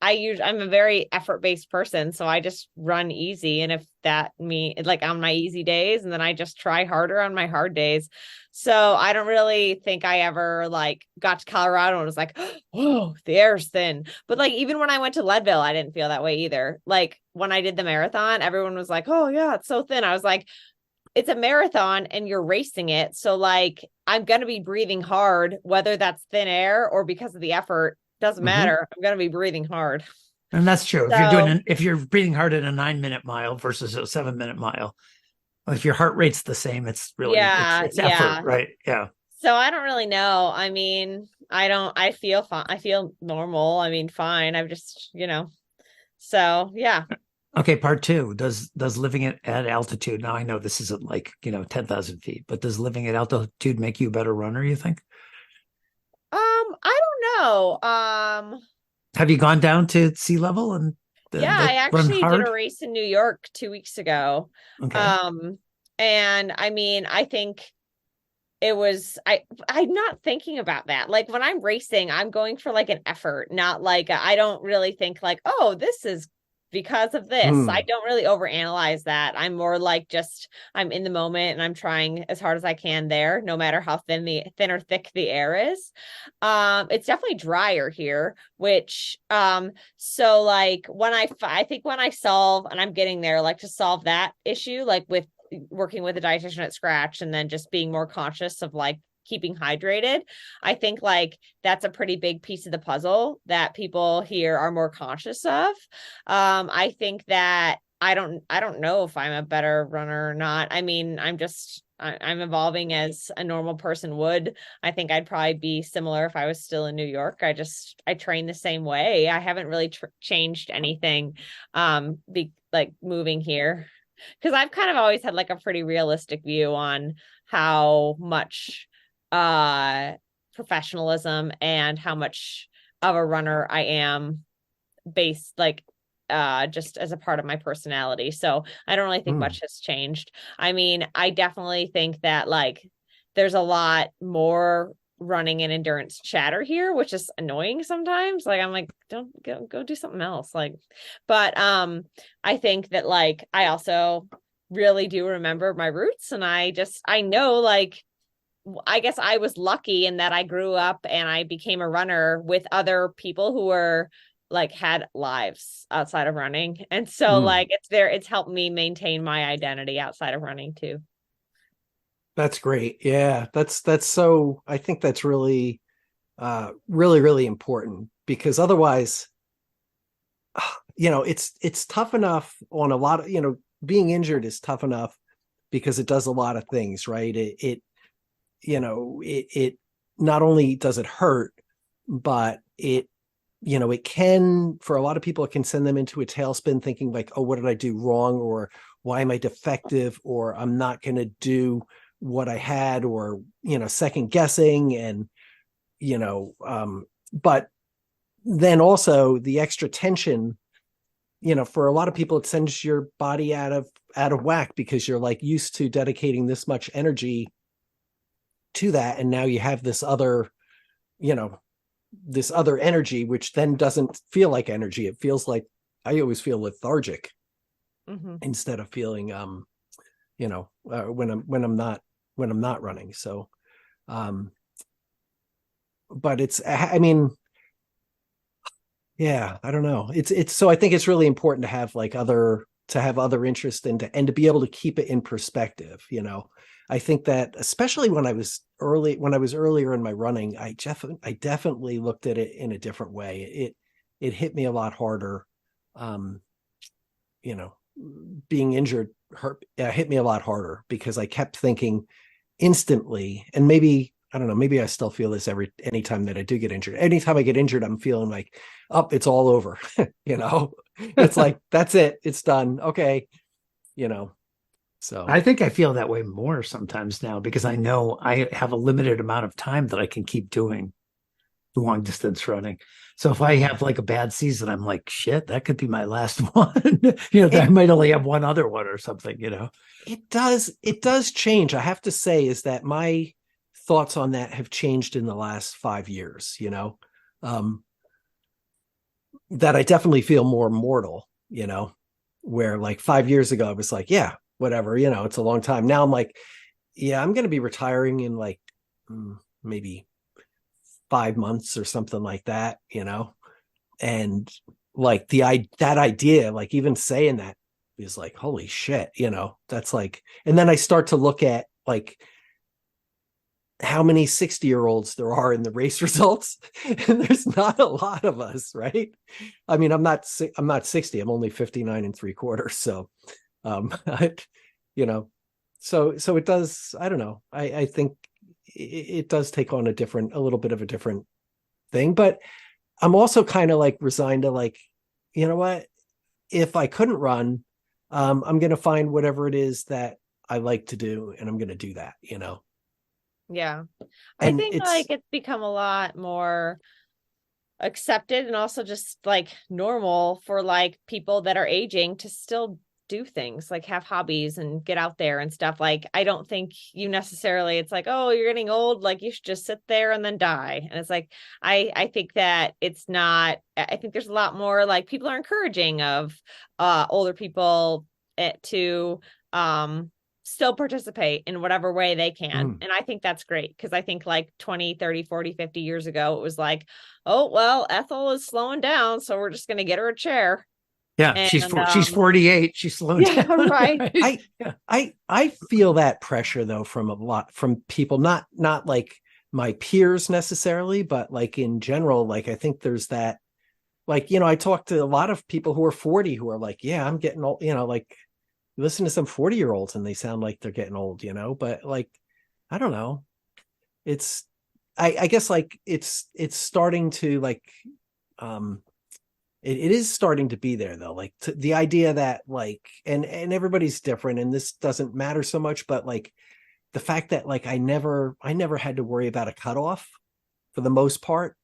I'm a very effort-based person. So I just run easy. And if that like on my easy days, and then I just try harder on my hard days. So I don't really think I ever like got to Colorado and was like, oh, the air's thin. But like, even when I went to Leadville, I didn't feel that way either. Like when I did the marathon, everyone was like, oh yeah, it's so thin. I was like, it's a marathon and you're racing it. So like, I'm going to be breathing hard, whether that's thin air or because of the effort, doesn't matter. I'm going to be breathing hard. And that's true. So, If you're breathing hard at a 9-minute mile versus a 7-minute mile, if your heart rate's the same, it's really, it's effort, right? Yeah. So I don't really know. I mean, I feel fine. I feel normal. I mean, fine. I've just, so yeah. Okay. Part two, does living at altitude, now I know this isn't like, 10,000 feet, but does living at altitude make you a better runner, you think? I don't know. Have you gone down to sea level and I actually did a race in New York 2 weeks ago. Okay. And I mean, I think it was, I'm not thinking about that. Like when I'm racing, I'm going for like an effort, not like, I don't really think like, oh, this is because of this. I don't really overanalyze that. I'm more like just I'm in the moment and I'm trying as hard as I can there, no matter how thin or thick the air is. It's definitely drier here, which so like when I think when I solve, and I'm getting there, like to solve that issue, like with working with a dietitian at scratch and then just being more conscious of like keeping hydrated. I think like that's a pretty big piece of the puzzle that people here are more conscious of. I think that I don't know if I'm a better runner or not. I mean, I'm evolving as a normal person would. I think I'd probably be similar if I was still in New York. I train the same way. I haven't really changed anything like moving here, because I've kind of always had like a pretty realistic view on how much professionalism and how much of a runner I am based like just as a part of my personality. So I don't really think much has changed. I mean, I definitely think that like there's a lot more running and endurance chatter here, which is annoying sometimes. Like I'm like, don't go do something else. Like, but I think that like I also really do remember my roots, and I know like I guess I was lucky in that I grew up and I became a runner with other people who were like had lives outside of running. And so like it's helped me maintain my identity outside of running too. That's great. Yeah, that's so, I think that's really really important, because otherwise it's tough enough on a lot of, being injured is tough enough because it does a lot of things, right? It not only does it hurt, but it can, for a lot of people, it can send them into a tailspin thinking like, oh, what did I do wrong? Or why am I defective? Or I'm not going to do what I had, or, second guessing. And, but then also the extra tension, for a lot of people, it sends your body out of whack, because you're like used to dedicating this much energy to that. And now you have this other energy, which then doesn't feel like energy. It feels like, I always feel lethargic instead of feeling when I'm not running. So, but it's, I mean, yeah, I don't know. It's so I think it's really important to have like other interest and to be able to keep it in perspective. I think that especially when I was earlier in my running, I definitely looked at it in a different way. It hit me a lot harder. Being injured hit me a lot harder because I kept thinking instantly, and maybe I don't know, maybe I still feel this anytime that I do get injured. Anytime I get injured, I'm feeling like, oh, it's all over. It's like, that's it. It's done. Okay. So I think I feel that way more sometimes now because I know I have a limited amount of time that I can keep doing long distance running. So if I have like a bad season, I'm like, shit, that could be my last one. I might only have one other one or something, It does change. I have to say is that my thoughts on that have changed in the last 5 years, that I definitely feel more mortal, where like 5 years ago, I was like, yeah, whatever, it's a long time. Now I'm like, yeah, I'm going to be retiring in like maybe 5 months or something like that, and like that idea, like even saying that is like, holy shit, that's like, and then I start to look at like how many 60-year-olds there are in the race results, and there's not a lot of us, right? I mean, I'm not 60, I'm only 59 3/4. So, so it does, I don't know. I think it does take on a little bit of a different thing, but I'm also kind of like resigned to like, you know what, if I couldn't run, I'm going to find whatever it is that I like to do, and I'm going to do that, Yeah. And I think it's become a lot more accepted and also just like normal for like people that are aging to still do things like have hobbies and get out there and stuff. Like, I don't think you necessarily, it's like, oh, you're getting old, like you should just sit there and then die. And it's like, I think that it's not, I think there's a lot more like people are encouraging of older people to still participate in whatever way they can. And I think that's great because I think like 20, 30, 40, 50 years ago, it was like, oh, well, Ethel is slowing down, so we're just going to get her a chair. Yeah, and, she's 48. She's slowing down. Right. I feel that pressure though from people, not like my peers necessarily, but like in general, like I think there's that, like, I talk to a lot of people who are 40 who are like, yeah, I'm getting old, like you listen to some 40-year-olds and they sound like they're getting old, but like, I don't know. It's, I guess like it's starting to like, it is starting to be there though, like the idea that like, and everybody's different and this doesn't matter so much, but like the fact that like I never had to worry about a cutoff for the most part,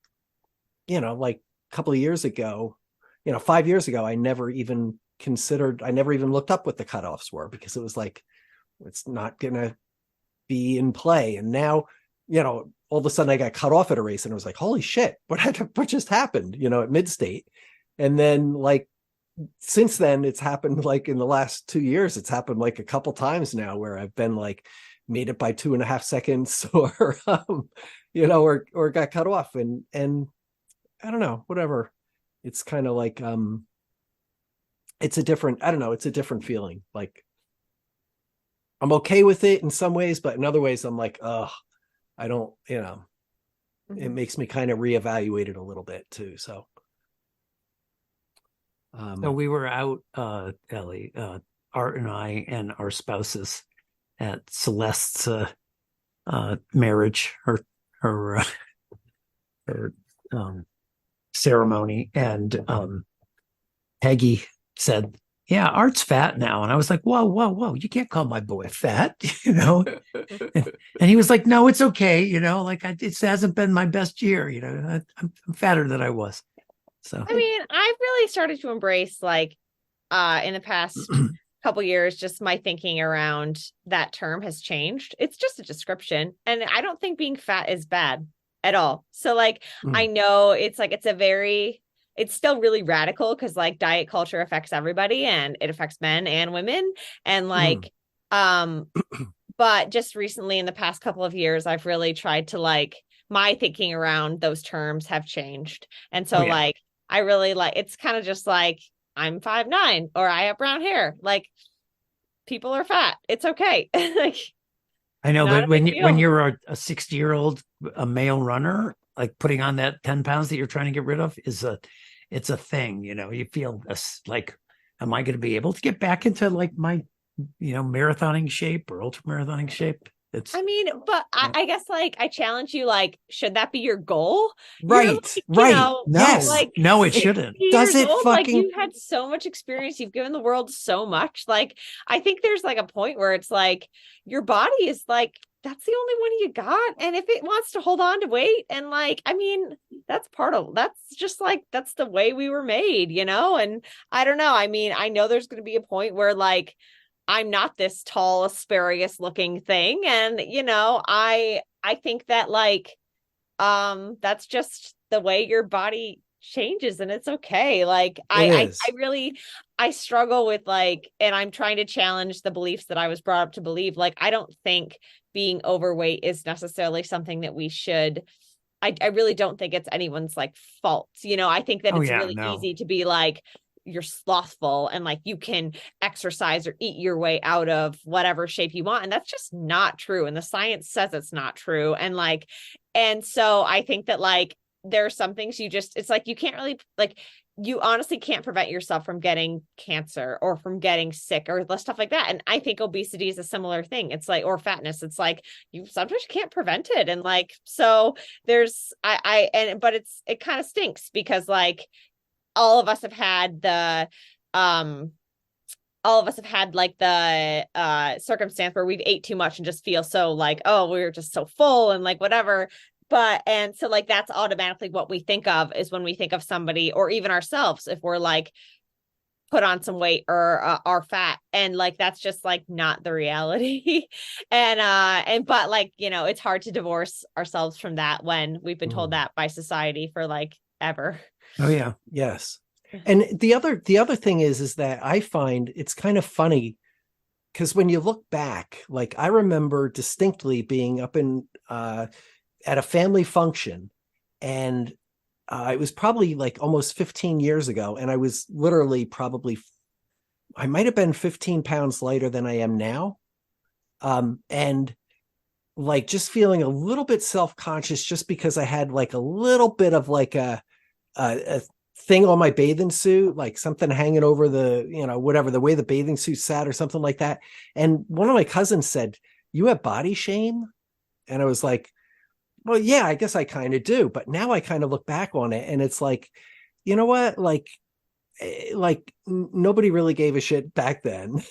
like a couple of years ago, 5 years ago, I never even looked up what the cutoffs were because it was like, it's not gonna be in play. And now, all of a sudden I got cut off at a race and I was like, holy shit, what just happened, at mid-state. And then like since then it's happened like in the last 2 years, it's happened like a couple times now where I've been like made it by 2.5 seconds or or got cut off, and I don't know, whatever. It's kind of like it's a different feeling. Like I'm okay with it in some ways, but in other ways I'm like, oh, I don't, it makes me kind of reevaluate it a little bit too. So so we were out, Ellie, Art and I and our spouses at Celeste's marriage, her ceremony, and Peggy said, yeah, Art's fat now. And I was like, whoa, you can't call my boy fat, and he was like, no, it's okay, like it hasn't been my best year, I'm fatter than I was. So I mean, I've really started to embrace like in the past couple years, just my thinking around that term has changed. It's just a description, and I don't think being fat is bad at all. So like I know it's like it's still really radical because like diet culture affects everybody and it affects men and women, and like But just recently in the past couple of years, I've really tried to like, my thinking around those terms have changed. And so like, I really like, it's kind of just like, I'm 5'9" or I have brown hair. Like, people are fat. It's okay. Like, I know, not but a when big you, when deal. you're a 60-year-old, a male runner, like putting on that 10 pounds that you're trying to get rid of it's a thing, you know. You feel like, am I going to be able to get back into like my, marathoning shape or ultra marathoning shape? I mean, but I guess like I challenge you, like, should that be your goal? Right, You're like, right. Yes. like No, it 60 shouldn't. Does years it old, like fucking- you've had so much experience, you've given the world so much. Like, I think there's like a point where it's like your body is like, that's the only one you got. And if it wants to hold on to weight, and like, I mean, that's just like, that's the way we were made, And I don't know. I mean, I know there's going to be a point where like, I'm not this tall asparagus looking thing. And, I think that like, that's just the way your body changes, and it's okay. Like I really, I struggle with like, and I'm trying to challenge the beliefs that I was brought up to believe. Like, I don't think being overweight is necessarily something that we should, I really don't think it's anyone's like fault. I think that it's really easy to be like, you're slothful and like you can exercise or eat your way out of whatever shape you want. And that's just not true. And the science says it's not true. And so I think that like, there are some things it's like, you can't really like, you honestly can't prevent yourself from getting cancer or from getting sick or stuff like that. And I think obesity is a similar thing. It's like, or fatness, it's like, you sometimes can't prevent it. And like, so there's, but it kind of stinks because like, all of us have had like the circumstance where we've ate too much and just feel so like, oh, we're just so full and like whatever. And so like, that's automatically what we think of is when we think of somebody, or even ourselves, if we're like put on some weight or are fat, and like, that's just like not the reality. But like, it's hard to divorce ourselves from that when we've been told that by society for like ever. Oh yeah. Yes. And the other thing is that I find it's kind of funny because when you look back, like I remember distinctly being up in at a family function, and it was probably like almost 15 years ago, and I was literally I might have been 15 pounds lighter than I am now, and like just feeling a little bit self-conscious just because I had like a little bit of like a thing on my bathing suit, like something hanging over the, whatever, the way the bathing suit sat or something like that. And one of my cousins said, "You have body shame?" And I was like, well, yeah, I guess I kind of do. But now I kind of look back on it and it's like, you know what? Like nobody really gave a shit back then.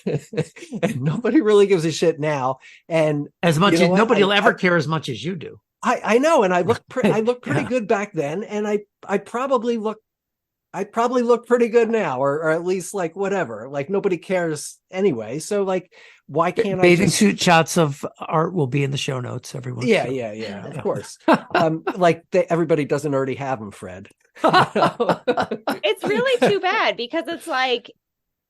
And nobody really gives a shit now. And as much as nobody will ever care as much as you do. I know. And I look pretty good back then. And I probably look pretty good now, or at least like whatever, like nobody cares anyway. So like, why can't bathing suit shots of art will be in the show notes, everyone. Yeah. Of course. Like everybody doesn't already have them, Phred. It's really too bad because it's like,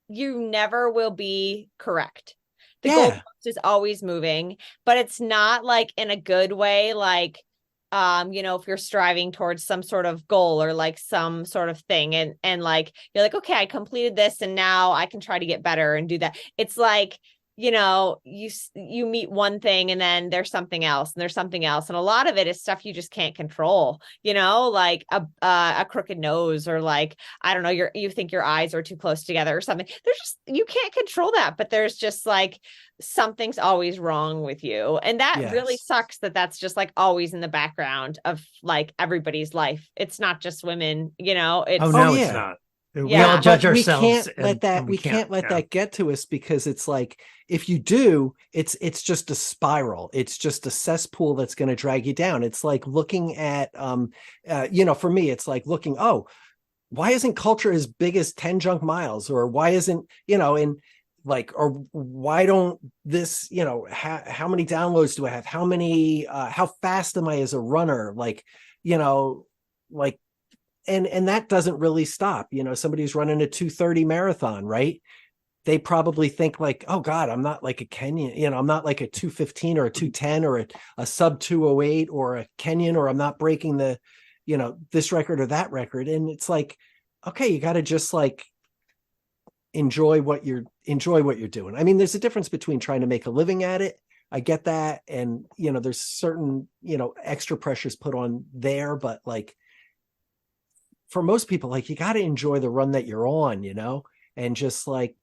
you never will be correct. The goalpost is always moving, but it's not like in a good way. Like, if you're striving towards some sort of goal or like some sort of thing, and like, you're like, okay, I completed this and now I can try to get better and do that. It's like, you meet one thing and then there's something else and there's something else. And a lot of it is stuff you just can't control, like a crooked nose, or like, I don't know, you think your eyes are too close together or something. You can't control that, but there's just like, something's always wrong with you. And that really sucks that's just like always in the background of like everybody's life. It's not just women, it's it's not. We all judge ourselves. We can't let that get to us, because it's like, if you do, it's just a spiral. It's just a cesspool that's going to drag you down. It's like looking at, for me, it's like looking, why isn't Cultra as big as 10 junk miles? Or why isn't, or why don't this, how many downloads do I have? How fast am I as a runner? And that doesn't really stop. Somebody's running a 2:30 marathon, right? they probably think like, oh God, I'm not like a Kenyan, I'm not like a 215 or a 210 or a sub 208 or a Kenyan, or I'm not breaking the, this record or that record. And it's like, okay, you got to just like enjoy what you're doing. I mean, there's a difference between trying to make a living at it. I get that. And, there's certain, extra pressures put on there, but like for most people, like you got to enjoy the run that you're on, and just like,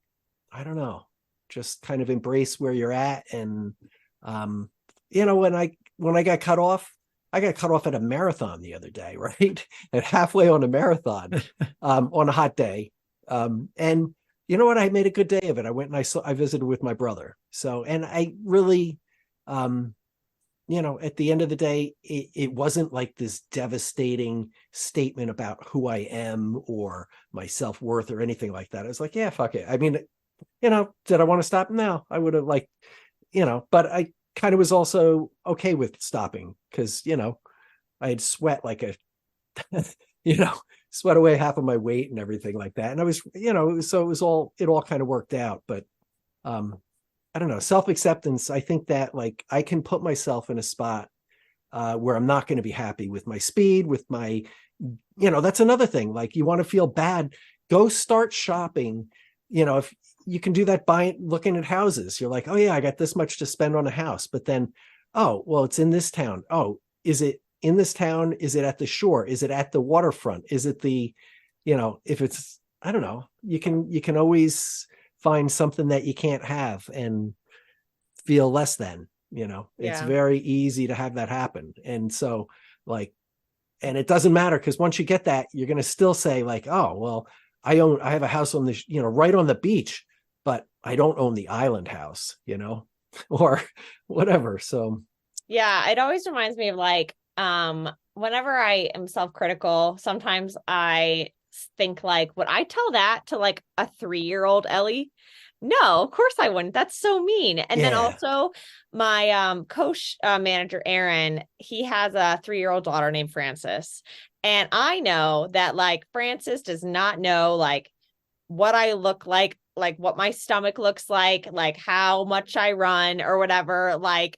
I don't know, just kind of embrace where you're at. And, when I got cut off, at a marathon the other day, right? And halfway on a marathon, on a hot day. And you know what? I made a good day of it. I went and I visited with my brother. So, and I really, at the end of the day, it wasn't like this devastating statement about who I am or my self-worth or anything like that. I was like, yeah, fuck it. I mean, did I want to stop? No, I would have like, but I kind of was also okay with stopping because, I had sweat like a, sweat away half of my weight and everything like that. And I was, so it all kind of worked out. But I don't know, self-acceptance. I think that like I can put myself in a spot where I'm not going to be happy with my speed, with my, that's another thing. Like you want to feel bad, go start shopping. If you can do that by looking at houses, you're like, oh yeah, I got this much to spend on a house. But then, oh, well, it's in this town. Oh, is it in this town? Is it at the shore? Is it at the waterfront? Is it the, if it's, I don't know, you can always find something that you can't have and feel less than, it's very easy to have that happen. And so like, and it doesn't matter because once you get that, you're going to still say like, oh, well, I have a house on the, right on the beach, but I don't own the island house, or whatever. So. Yeah. It always reminds me of like, whenever I am self-critical, sometimes I think like, would I tell that to like a 3-year-old Ellie? No, of course I wouldn't. That's so mean. And then also my coach manager, Aaron, he has a 3-year-old daughter named Frances. And I know that like Frances does not know like what I look like what my stomach looks like how much I run or whatever. Like,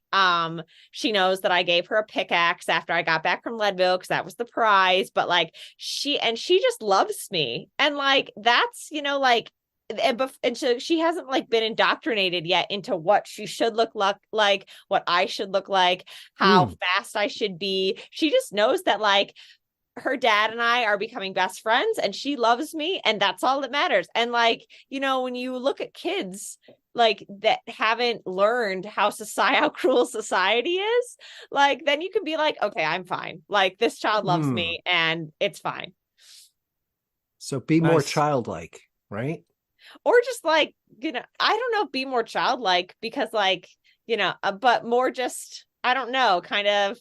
she knows that I gave her a pickaxe after I got back from Leadville because that was the prize. But like she just loves me. And like, that's, like, and so she hasn't like been indoctrinated yet into what she should look like, what I should look like, how fast I should be. She just knows that like her dad and I are becoming best friends and she loves me and that's all that matters. And like, when you look at kids like that haven't learned how cruel society is, like, then you can be like, okay, I'm fine. Like this child loves me and it's fine. So be more childlike, right? Or just like, I don't know, be more childlike because like, but more just, I don't know, kind of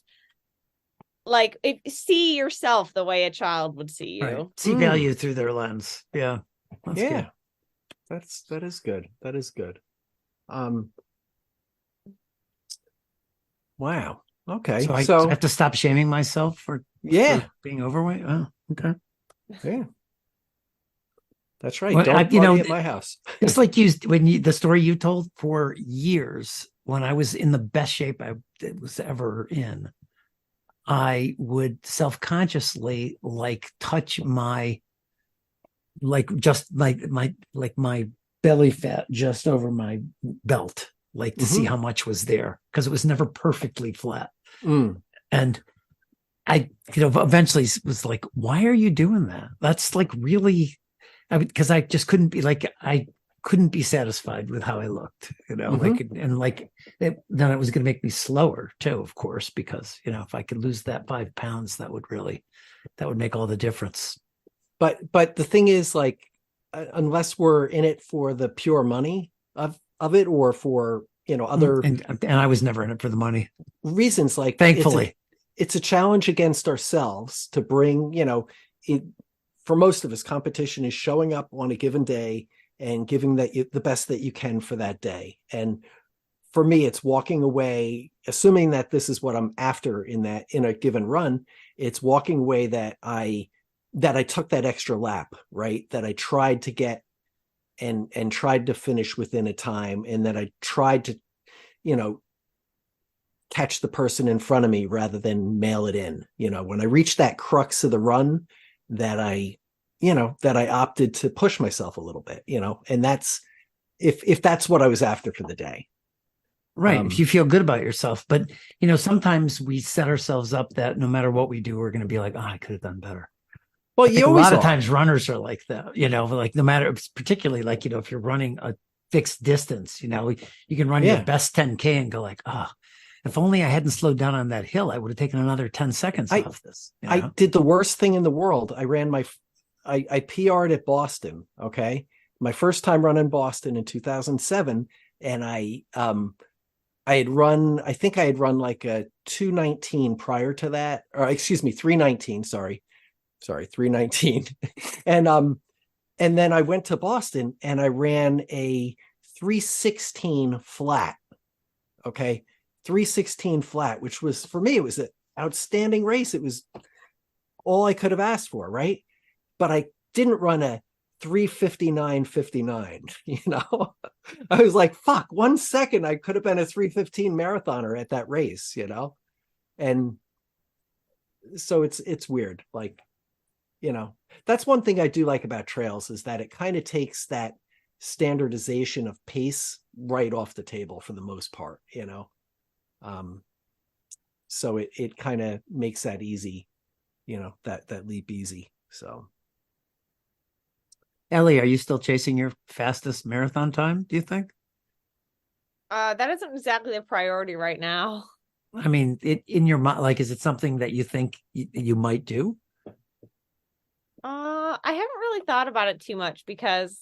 like see yourself the way a child would see you. Right. See value through their lens. Yeah. That's good. That is good. That is good. Wow. Okay. So I have to stop shaming myself for being overweight. Oh, okay. Yeah. That's right. Well, Don't party at my house. Just like the story you told, for years when I was in the best shape I was ever in, I would self-consciously like touch my my belly fat just over my belt, like to see how much was there, because it was never perfectly flat. And I, eventually was like, why are you doing that? That's like really, because I just couldn't be like, I couldn't be satisfied with how I looked, then it was going to make me slower too, of course, because, if I could lose that 5 pounds, that would make all the difference. But the thing is, like, unless we're in it for the pure money of it, or for, other, and I was never in it for the money reasons, like, thankfully it's a challenge against ourselves to bring, for most of us, competition is showing up on a given day and giving the best that you can for that day. And for me, it's walking away, assuming that this is what I'm after in a given run. It's walking away that I took that extra lap, right? That I tried to get and tried to finish within a time. And then I tried to, catch the person in front of me rather than mail it in. When I reached that crux of the run, that I opted to push myself a little bit, and that's if that's what I was after for the day. Right. If you feel good about yourself. But, sometimes we set ourselves up that no matter what we do, we're going to be like, oh, I could have done better. Well, a lot of times runners are like that, like no matter, particularly like, if you're running a fixed distance, you can run your best 10K and go like, oh, if only I hadn't slowed down on that hill, I would have taken another 10 seconds off this. I did the worst thing in the world. I ran I PR'd at Boston. Okay. My first time running Boston in 2007. And I had run like a 2:19 prior to that, or excuse me, 3:19. Sorry, 3:19. And then I went to Boston and I ran a 3:16 flat. Okay. 3:16 flat, which was, for me, it was an outstanding race. It was all I could have asked for, right? But I didn't run a 3:59.59. I was like, fuck, 1 second I could have been a 3:15 marathoner at that race, and so it's weird. Like, that's one thing I do like about trails, is that it kind of takes that standardization of pace right off the table for the most part, so it kind of makes that easy, that leap easy. So, Ellie, are you still chasing your fastest marathon time, do you think? That isn't exactly a priority right now. I mean, in your mind, like, is it something that you think you might do? I haven't really thought about it too much because,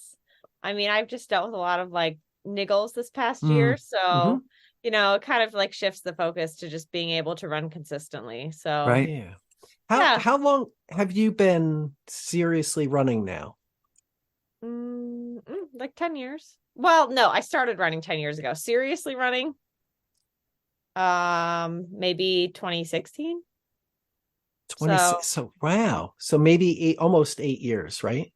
I've just dealt with a lot of like niggles this past year. So, it kind of like shifts the focus to just being able to run consistently. So, right. Yeah. How long have you been seriously running now? Like 10 years. Well, no, I started running 10 years ago. Seriously running, maybe 2016. So wow. So maybe almost 8 years, right?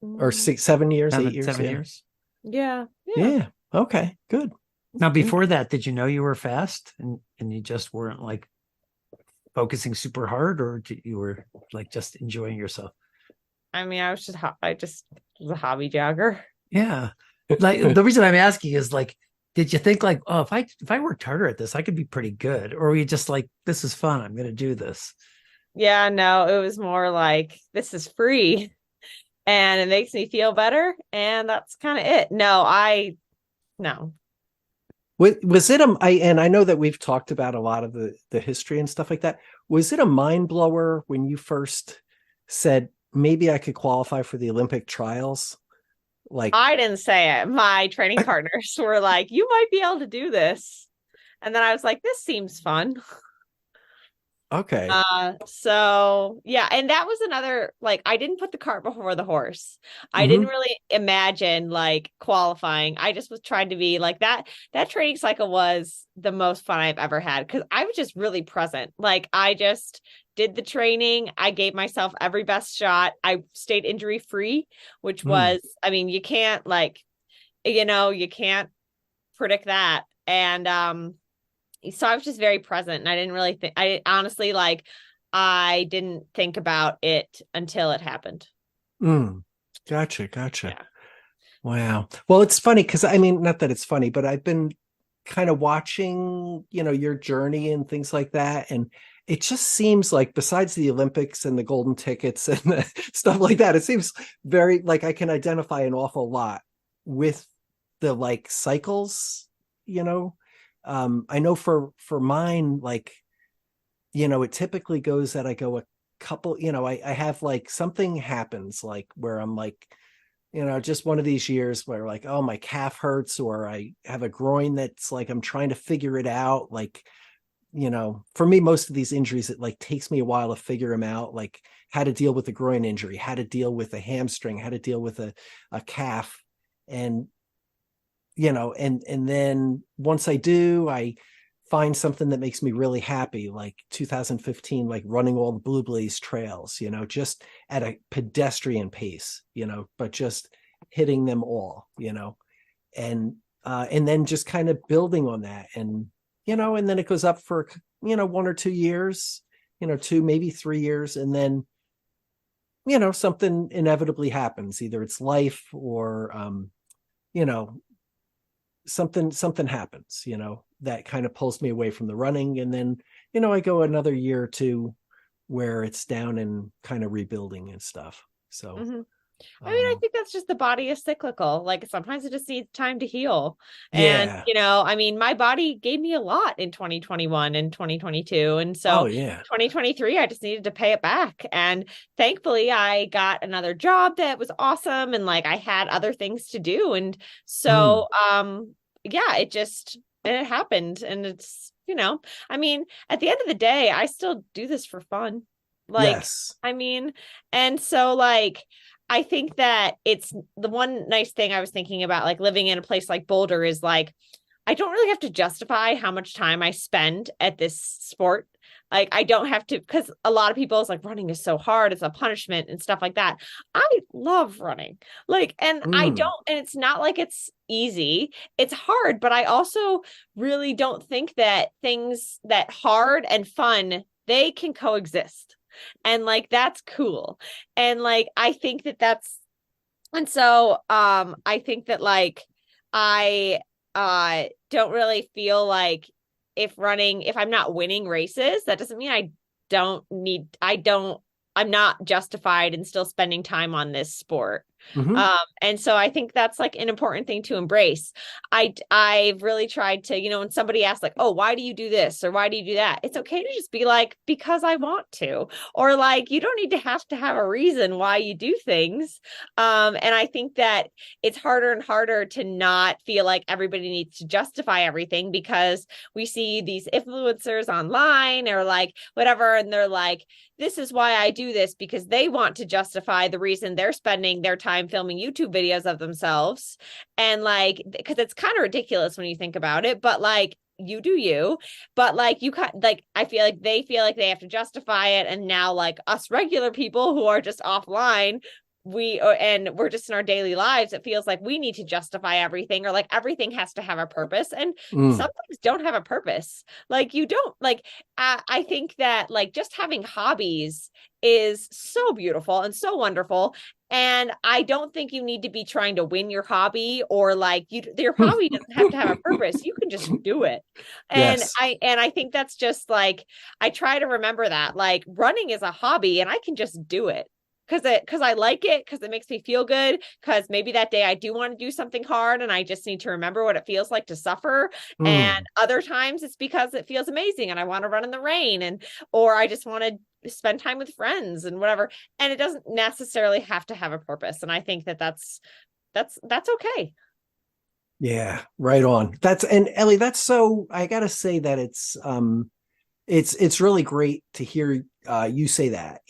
Or 7 years, 8 years. 7 years. Yeah. Yeah. Okay, good. Now, before that, did you know you were fast and you just weren't like focusing super hard, or you were like just enjoying yourself? I was was a hobby jogger. Yeah. Like, the reason I'm asking is like, did you think like, oh, if I worked harder at this, I could be pretty good? Or were you just like, this is fun, I'm going to do this? Yeah, no, it was more like, this is free and it makes me feel better. And that's kind of it. No. Was it and I know that we've talked about a lot of the history and stuff like that. Was it a mind blower when you first said, maybe I could qualify for the Olympic trials? Like, I didn't say it. My training partners were like, you might be able to do this. And then I was like, this seems fun. okay. So yeah. And that was another, like, I didn't put the cart before the horse. I Mhm. didn't really imagine like qualifying. I just was trying to be like that. That training cycle was the most fun I've ever had, because I was just really present. Like, I just did the training. I gave myself every best shot. I stayed injury free, which was, you can't you can't predict that. And, so I was just very present, and I didn't really think, I honestly, like, I didn't think about it until it happened. Gotcha. Yeah. Wow. Well, it's funny because not that it's funny, but I've been kind of watching, your journey and things like that. And it just seems like, besides the Olympics and the golden tickets and the stuff like that, it seems very like I can identify an awful lot with the like cycles, I know for mine, like, it typically goes that I go a couple, I have like something happens, like where I'm like, just one of these years where like, oh, my calf hurts, or I have a groin that's like, I'm trying to figure it out. Like, for me, most of these injuries, it like takes me a while to figure them out, like how to deal with a groin injury, how to deal with a hamstring, how to deal with a calf. And, and then once I do, I find something that makes me really happy, like 2015, like running all the Blue Blaze trails, just at a pedestrian pace, but just hitting them all, and then just kind of building on that. And, and then it goes up for, 1 or 2 years, 2, maybe 3 years. And then, something inevitably happens. Either it's life or, something happens, that kind of pulls me away from the running. And then, I go another year or two where it's down and kind of rebuilding and stuff. So, I mean, I think that's just the body is cyclical. Like sometimes it just needs time to heal. Yeah. And, I mean, my body gave me a lot in 2021 and 2022. And so 2023, I just needed to pay it back. And thankfully I got another job that was awesome. And like, I had other things to do. And so, yeah, it happened. And it's, I mean, at the end of the day, I still do this for fun. Like, yes. I mean, and so like, I think that it's the one nice thing I was thinking about, like living in a place like Boulder is like, I don't really have to justify how much time I spend at this sport. Like I don't have to, because a lot of people is like running is so hard. It's a punishment and stuff like that. I love running. Like, and I don't, and it's not like it's easy. It's hard, but I also really don't think that things that hard and fun, they can coexist. And like, that's cool. And like, I think that that's, and so, I think that like, I, don't really feel like if I'm not winning races, that doesn't mean I'm not justified in still spending time on this sport. And so I think that's like an important thing to embrace. I've really tried to, when somebody asks like, oh, why do you do this? Or why do you do that? It's okay to just be like, because I want to, or like, you don't need to have a reason why you do things. And I think that it's harder and harder to not feel like everybody needs to justify everything because we see these influencers online or like whatever. And they're like, this is why I do this because they want to justify the reason they're spending their time filming YouTube videos of themselves. And like, because it's kind of ridiculous when you think about it, but like, you do you, but like, I feel like they have to justify it. And now like us regular people who are just offline, we're just in our daily lives, it feels like we need to justify everything or like everything has to have a purpose, and some things don't have a purpose. Like you don't like I think that like just having hobbies is so beautiful and so wonderful, and I don't think you need to be trying to win your hobby or like your hobby doesn't have to have a purpose. You can just do it. And yes. I think that's just like, I try to remember that like running is a hobby and I can just do it because I like it, because it makes me feel good, because maybe that day I do want to do something hard and I just need to remember what it feels like to suffer. And other times it's because it feels amazing and I want to run in the rain, or I just want to spend time with friends and whatever. And it doesn't necessarily have to have a purpose. And I think that that's okay. Yeah, right on. And Ellie, I gotta say that it's really great to hear you say that,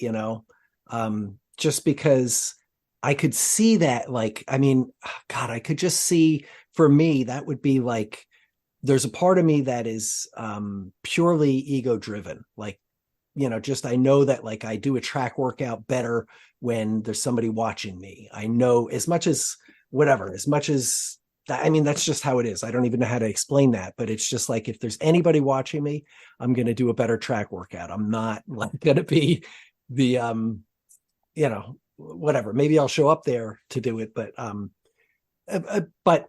just because I could see that, like, I mean, God, I could just see, for me, that would be like, there's a part of me that is purely ego driven. Like, just, I know that like I do a track workout better when there's somebody watching me. I know as much as I mean, that's just how it is. I don't even know how to explain that, but it's just like, if there's anybody watching me, I'm going to do a better track workout. I'm not like going to be the, whatever, maybe I'll show up there to do it. But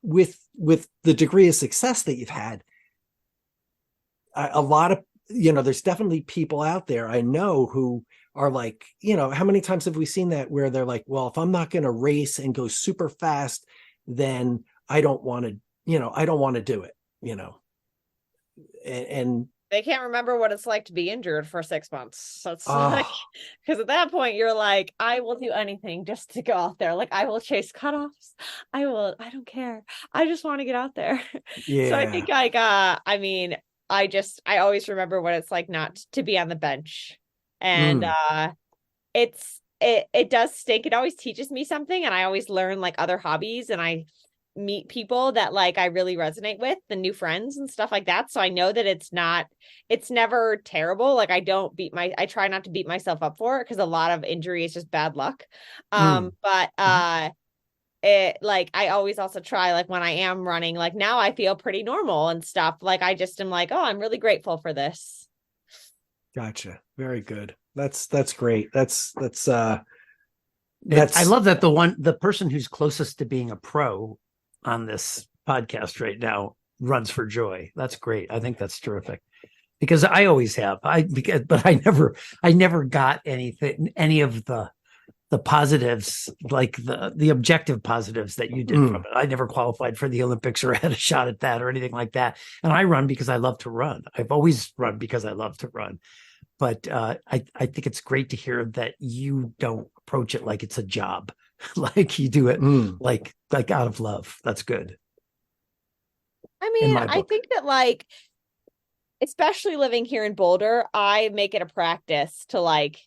with the degree of success that you've had, a lot of, there's definitely people out there I know who are like, how many times have we seen that where they're like, well, if I'm not going to race and go super fast, then I don't want to do it, and they can't remember what it's like to be injured for 6 months. So it's like, because at that point you're like, I will do anything just to go out there. Like I will chase cutoffs. I don't care. I just want to get out there. Yeah. So I think like, I mean, I always remember what it's like not to be on the bench. And it does stink. It always teaches me something. And I always learn like other hobbies, and I meet people that like I really resonate with, the new friends and stuff like that. So I know that it's never terrible. Like I try not to beat myself up for it, because a lot of injury is just bad luck. But it like I always also try like when I am running, like now I feel pretty normal and stuff. Like I just am like, oh, I'm really grateful for this. Gotcha. Very good. That's great. That's I love that the person who's closest to being a pro on this podcast right now runs for joy. That's great. I think that's terrific. Because I always have. But I never got any of the positives, like the objective positives that you did from it. I never qualified for the Olympics or had a shot at that or anything like that. And I run because I love to run. I've always run because I love to run. But I think it's great to hear that you don't approach it like it's a job, like you do it like out of love. That's good. I mean, I think that like, especially living here in Boulder, I make it a practice to like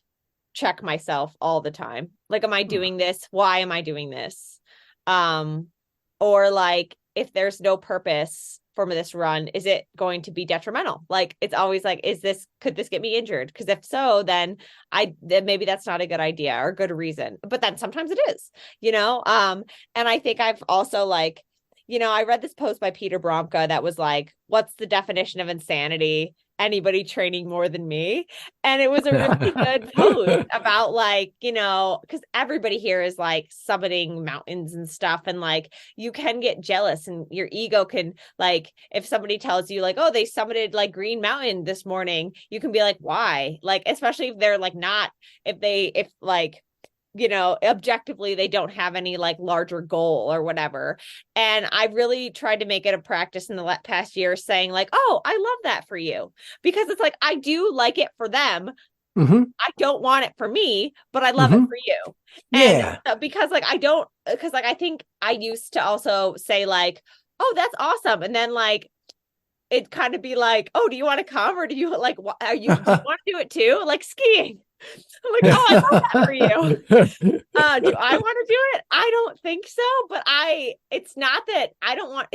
check myself all the time. Like, am I doing this? Why am I doing this? Or like, if there's no purpose for this run, is it going to be detrimental? Like, it's always like, could this get me injured? Because if so, then maybe that's not a good idea or a good reason. But then sometimes it is, and I think I've also like, I read this post by Peter Bromka that was like, what's the definition of insanity? Anybody training more than me. And it was a really good post about like, because everybody here is like summiting mountains and stuff. And like, you can get jealous and your ego can like, if somebody tells you like, oh, they summited like Green Mountain this morning, you can be like, why? Like, especially if they're like if objectively they don't have any like larger goal or whatever. And I really tried to make it a practice in the past year saying like, oh, I love that for you, because it's like, I do like it for them. I don't want it for me, but I love it for you. Yeah. And because like, I think I used to also say like, oh, that's awesome. And then like, it'd kind of be like, oh, do you want to come? Or do you like, do you want to do it too? Like skiing. I'm like, oh, I love that for you. Do I want to do it? I don't think so. But it's not that I don't want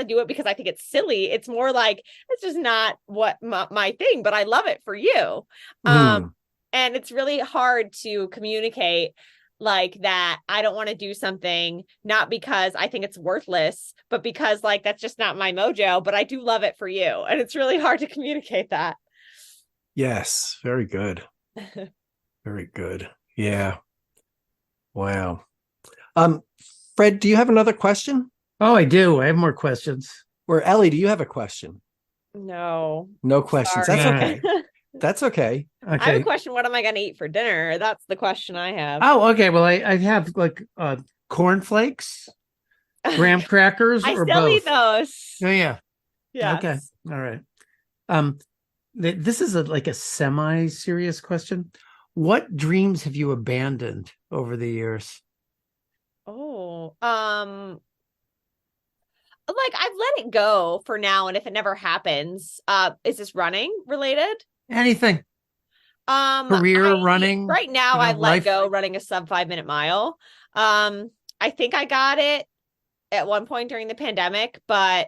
to do it because I think it's silly. It's more like, it's just not what my thing, but I love it for you. And it's really hard to communicate like that. I don't want to do something, not because I think it's worthless, but because like, that's just not my mojo, but I do love it for you. And it's really hard to communicate that. Yes. Very good. Very good. Yeah. Wow. Phred, do you have another question? Oh, I do. I have more questions. Or Ellie, do you have a question? No questions. Sorry. That's okay. That's okay. I have a question. What am I going to eat for dinner? That's the question I have. Oh, okay. Well, I have like cornflakes, graham crackers, I or still both. eat those. Oh, yeah. Yes. Okay. All right. This is like a semi-serious question. What dreams have you abandoned over the years? Oh, like I've let it go for now. And if it never happens, is this running related? Anything. Career running. Right now, I've let go running a sub 5 minute mile. I think I got it at one point during the pandemic, but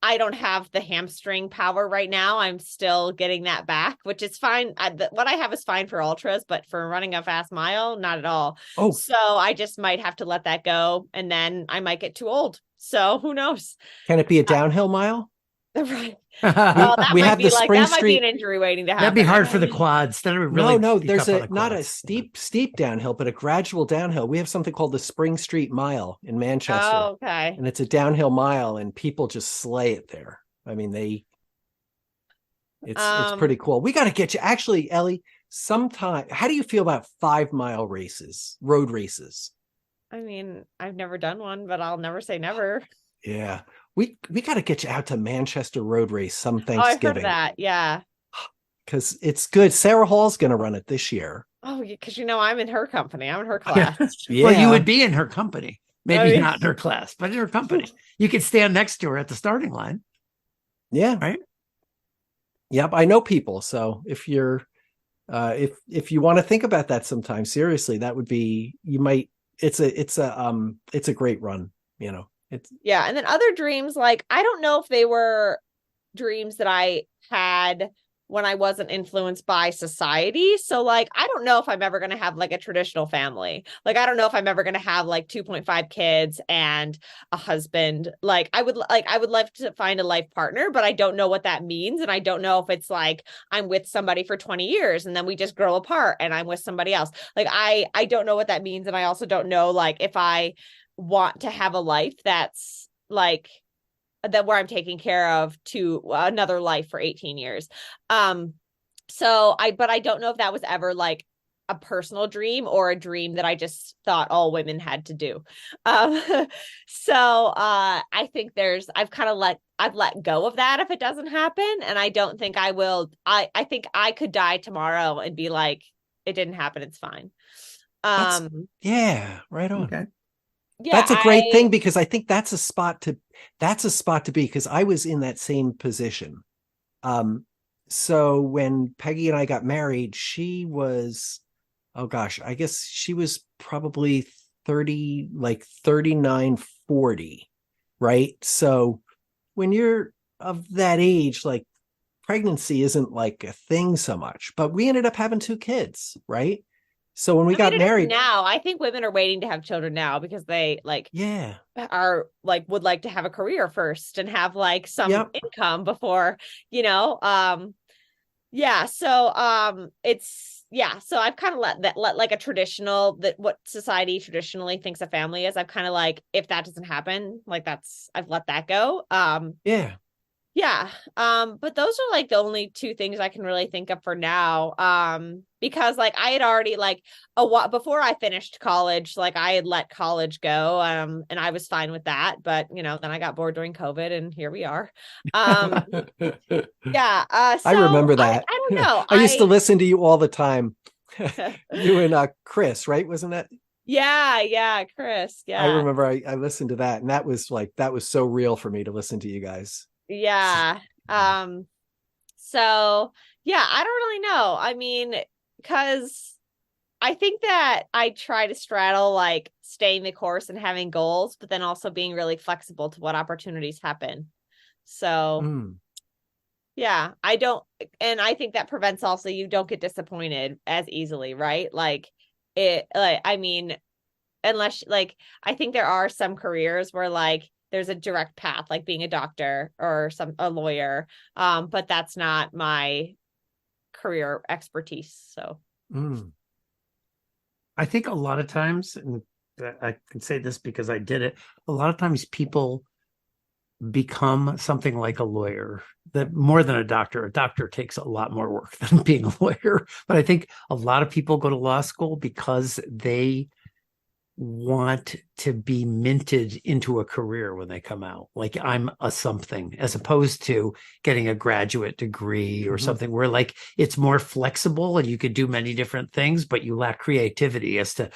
I don't have the hamstring power right now. I'm still getting that back, which is fine. What I have is fine for ultras, but for running a fast mile, not at all. Oh, so I just might have to let that go, and then I might get too old. So who knows? Can it be a downhill mile? Right. Well, we have the Spring that Street. Might be an injury waiting to happen. That'd be hard for the quads. No, there's not a steep downhill, but a gradual downhill. We have something called the Spring Street Mile in Manchester. Oh, okay. And it's a downhill mile, and people just slay it there. I mean, it's pretty cool. We got to get you. Actually, Ellie, sometime. How do you feel about 5 mile races, road races? I mean, I've never done one, but I'll never say never. Yeah. We got to get you out to Manchester Road Race some Thanksgiving. Oh, I've heard of that. Yeah. Because it's good. Sarah Hall's going to run it this year. Oh, because I'm in her company. I'm in her class. Yeah. Well, you would be in her company. Maybe not in her class, but in her company. You could stand next to her at the starting line. Yeah. Right. Yep. I know people. So if you're, if you want to think about that sometime, seriously, that would be, it's a great run, Yeah. And then other dreams, like, I don't know if they were dreams that I had when I wasn't influenced by society. So like, I don't know if I'm ever going to have like a traditional family. Like, I don't know if I'm ever going to have like 2.5 kids and a husband. Like I would love to find a life partner, but I don't know what that means. And I don't know if it's like, I'm with somebody for 20 years and then we just grow apart and I'm with somebody else. Like, I don't know what that means. And I also don't know, like, if I want to have a life that's like, that where I'm taking care of to another life for 18 years. But I don't know if that was ever like a personal dream or a dream that I just thought all women had to do. I think I've let go of that if it doesn't happen. And I don't think I will. I think I could die tomorrow and be like, it didn't happen. It's fine. Yeah, right on. Okay. Yeah, that's a great thing, because I think that's a spot to be, because I was in that same position. So when Peggy and I got married, she was, oh gosh, I guess she was probably 30, like 39, 40, right? So when you're of that age, like pregnancy isn't like a thing so much, but we ended up having 2 kids, right? So when we got married now, I think women are waiting to have children now because they like, are like, would like to have a career first and have like some income before, So, so I've kind of let like a traditional, that what society traditionally thinks a family is. I've kind of like, if that doesn't happen, like I've let that go. But those are like the only 2 things I can really think of for now. Because like I had already like before I finished college, like I had let college go, and I was fine with that. But then I got bored during COVID, and here we are. So I remember that. I don't know. I used to listen to you all the time. You and Chris, right? Wasn't that? Yeah, Chris. Yeah, I remember I listened to that, and that was so real for me to listen to you guys. Yeah. So yeah, I don't really know. I mean, because I think that I try to straddle like staying the course and having goals, but then also being really flexible to what opportunities happen. So yeah, I think that prevents also you don't get disappointed as easily, right? I mean, unless like, I think there are some careers where like there's a direct path, like being a doctor or a lawyer. But that's not my career expertise. So I think a lot of times, and I can say this because I did it, a lot of times people become something like a lawyer, that more than a doctor takes a lot more work than being a lawyer. But I think a lot of people go to law school because they want to be minted into a career when they come out. Like, I'm a something, as opposed to getting a graduate degree or something where like it's more flexible and you could do many different things, but you lack creativity as to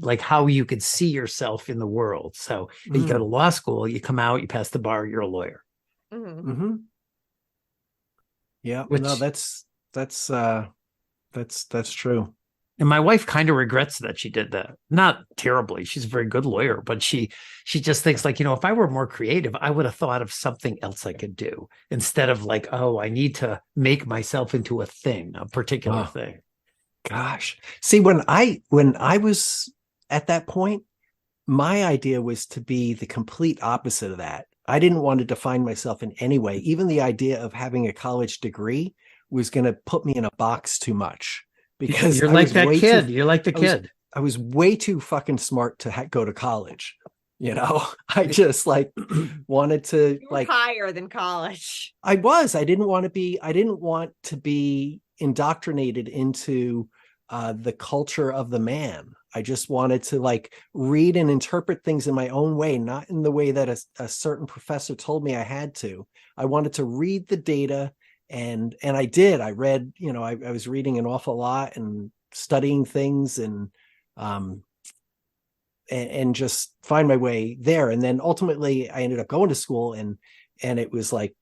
like how you could see yourself in the world. So you go to law school, you come out, you pass the bar, you're a lawyer. Yeah. No, that's true. And my wife kind of regrets that she did that. Not terribly. She's a very good lawyer, but she just thinks like, if I were more creative, I would have thought of something else I could do instead of like, oh, I need to make myself into a thing, a particular thing. Gosh. See, when I was at that point, my idea was to be the complete opposite of that. I didn't want to define myself in any way. Even the idea of having a college degree was going to put me in a box too much. Because you're like that kid. You're like the kid. I was way too fucking smart to go to college. I just like wanted to like higher than college. I didn't want to be indoctrinated into the culture of the man. I just wanted to like read and interpret things in my own way, not in the way that a certain professor told me I had to. I wanted to read the data. And I did. I read, I was reading an awful lot and studying things and just find my way there. And then ultimately I ended up going to school and it was like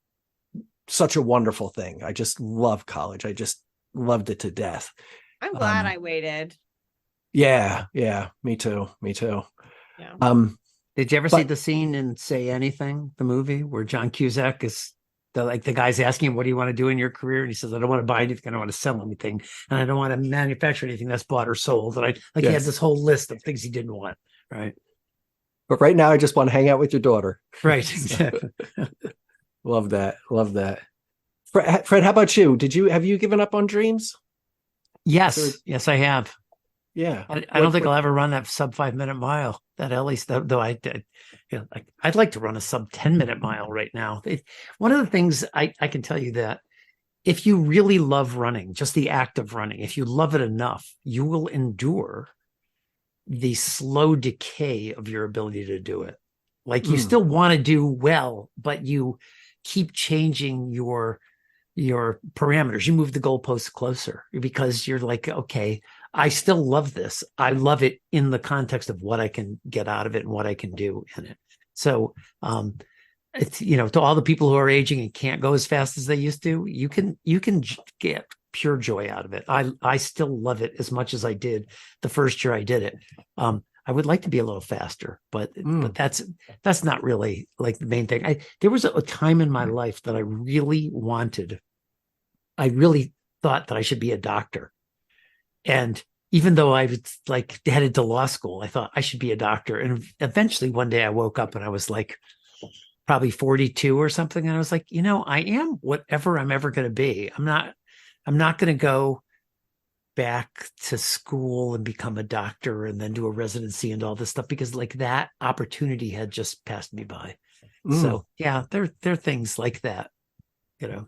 such a wonderful thing. I just love college. I just loved it to death. I'm glad I waited. Yeah. Me too. Yeah. Did you ever see the scene in Say Anything, the movie where John Cusack is the guy's asking him, what do you want to do in your career? And he says, I don't want to buy anything. I don't want to sell anything. And I don't want to manufacture anything that's bought or sold. And he had this whole list of things he didn't want. Right. But right now I just want to hang out with your daughter. Right. Exactly. Love that. Phred, how about you? Have you given up on dreams? Yes. Yes, I have. Yeah. I don't think I'll ever run that sub 5 minute mile that Ellie, though I did. I'd like to run a sub 10 minute mile right now. One of the things I can tell you that if you really love running, just the act of running, if you love it enough, you will endure the slow decay of your ability to do it. Like you still want to do well, but you keep changing your parameters. You move the goalposts closer because you're like, okay, I still love this. I love it in the context of what I can get out of it and what I can do in it. So, it's, to all the people who are aging and can't go as fast as they used to, you can get pure joy out of it. I still love it as much as I did the first year I did it. I would like to be a little faster, but that's not really like the main thing. There was a time in my life that I really thought that I should be a doctor. And even though I was like headed to law school, I thought I should be a doctor. And eventually one day I woke up and I was like probably 42 or something. And I was like, I am whatever I'm ever going to be. I'm not going to go back to school and become a doctor and then do a residency and all this stuff, because like that opportunity had just passed me by. So yeah, there are things like that, Gotcha.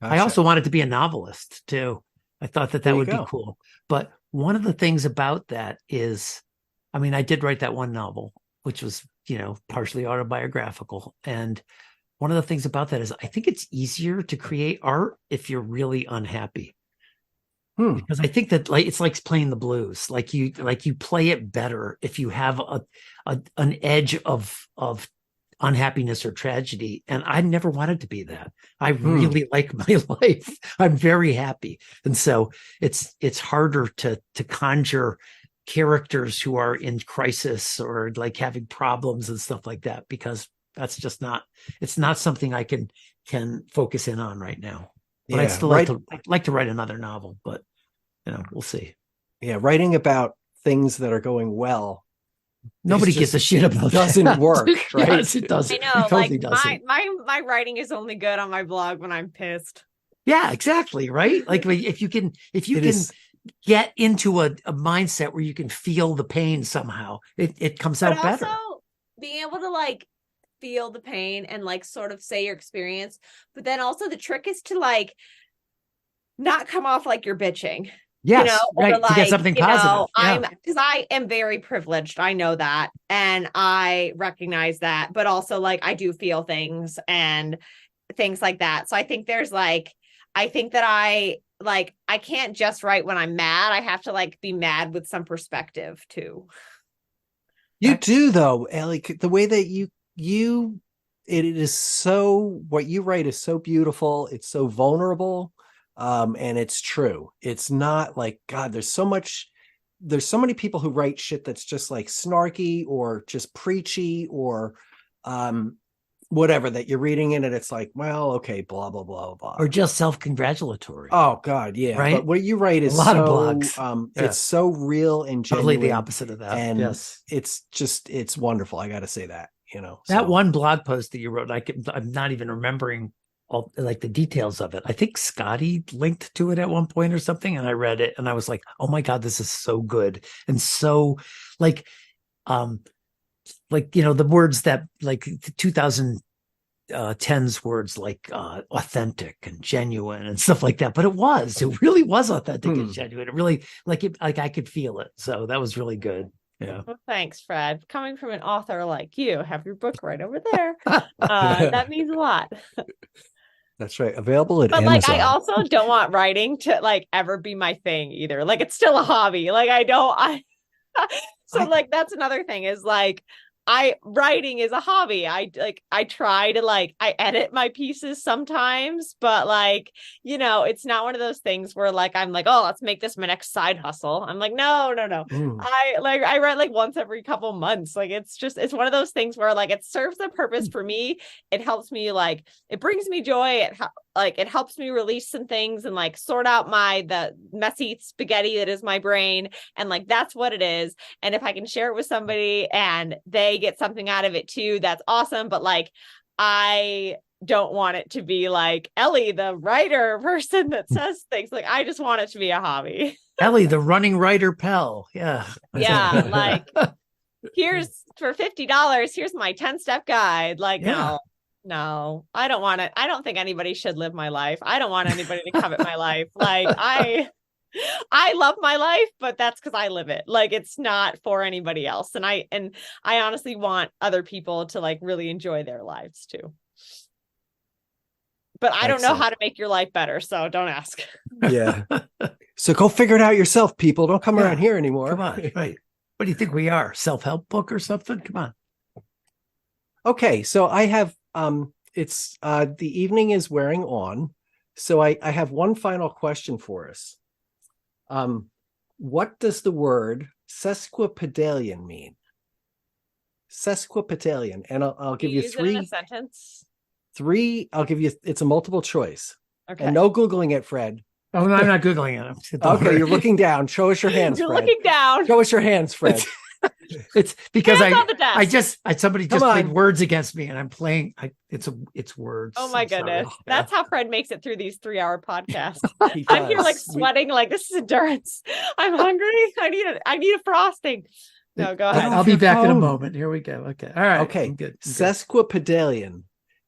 I also wanted to be a novelist too. I thought that would be cool. But one of the things about that is, I did write that one novel, which was, partially autobiographical. And one of the things about that is I think it's easier to create art if you're really unhappy. Because I think that it's like playing the blues. Like you play it better if you have an edge of unhappiness or tragedy. And I never wanted to be that. I really like my life. I'm very happy. And so it's harder to conjure characters who are in crisis or like having problems and stuff like that, because that's just it's not something I can focus in on right now. But I'd still like to write another novel, but we'll see. Yeah, writing about things that are going well, nobody gives a shit about doesn't work, right? Yes, it doesn't. I know, it totally doesn't. My writing is only good on my blog when I'm pissed. Yeah, exactly, right? Like if you can get into a mindset where you can feel the pain somehow, it comes out better. Also, being able to like feel the pain and like sort of say your experience, but then also the trick is to like not come off like you're bitching. Yes, right. Like, to get something positive. Because I am very privileged. I know that. And I recognize that. But also, like, I do feel things and things like that. So I think there's like, I think that I can't just write when I'm mad. I have to like be mad with some perspective too. You do though, Ellie. The way that it is so, what you write is so beautiful. It's so vulnerable. And it's true. It's not like, God, there's so many people who write shit that's just like snarky or just preachy or whatever, that you're reading in and it's like, well, okay, blah, blah, blah, blah. Or just self-congratulatory. Oh God. Yeah. Right? But what you write is a lot of blogs. It's so real and genuine. Totally the opposite of that. And yes. It's wonderful. I got to say that, that one blog post that you wrote, I'm not even remembering all like the details of it. I think Scotty linked to it at one point or something, and I read it and I was like, oh my God, this is so good. And so the words that like 2010's words like authentic and genuine and stuff like that. But it really was authentic and genuine. It really like I could feel it. So that was really good. Yeah. Well, thanks, Phred. Coming from an author like you, have your book right over there. That means a lot. That's right. Available at But Amazon. like, I also don't want writing to like ever be my thing either. Like, it's still a hobby. Like, that's another thing is like, writing is a hobby. I try to I edit my pieces sometimes, but it's not one of those things where I'm like, oh, let's make this my next side hustle. I'm like, no. I write once every couple months. It's one of those things where it serves the purpose for me. It helps me, it brings me joy. It helps me release some things and sort out the messy spaghetti that is my brain. And that's what it is. And if I can share it with somebody and they get something out of it too, that's awesome. But I don't want it to be Ellie, the writer person that says things. I just want it to be a hobby. Ellie, the running writer pal. Yeah. Yeah. Here's for $50. Here's my 10-step guide. No, I don't want it. I don't think anybody should live my life. I don't want anybody to covet my life. I love my life, but that's because I live it. It's not for anybody else. And I honestly want other people to really enjoy their lives too. But I don't know how to make your life better, so don't ask. Yeah. So go figure it out yourself, people. Don't come around here anymore. Come on. Right. What do you think we are? Self-help book or something? Come on. Okay. So I have it's the evening is wearing on. So I have one final question for us. What does the word sesquipedalian mean? Sesquipedalian. And I'll give you three. In a sentence? I'll give you, it's a multiple choice. Okay. And no Googling it, Phred. Oh, no, I'm not Googling it. Okay, you're looking down. Show us your hands, You're Phred. looking down. Show us your hands, Phred. It's because somebody just Come played on. words against me and I'm playing. It's words. Oh my I'm sorry. goodness. That's how Phred makes it through these 3-hour podcasts. He I'm here does. sweating this is endurance. I'm hungry. I need a frosting. No, go ahead. I'll be back in a moment. Here we go. Okay. All right. Okay. I'm good. Sesquipedalian.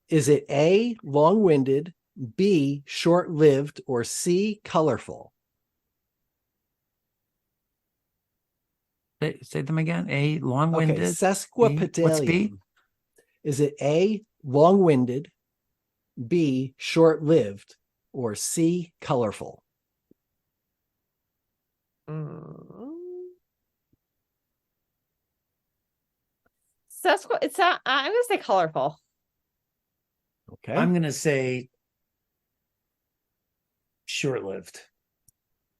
Is it A, long-winded, B, short-lived, or C, colorful? Say them again. A, long-winded. Okay, sesquipedalian. What's B? Is it A, long-winded, B, short-lived, or C, colorful? I'm gonna say colorful. Okay. I'm going to say short-lived.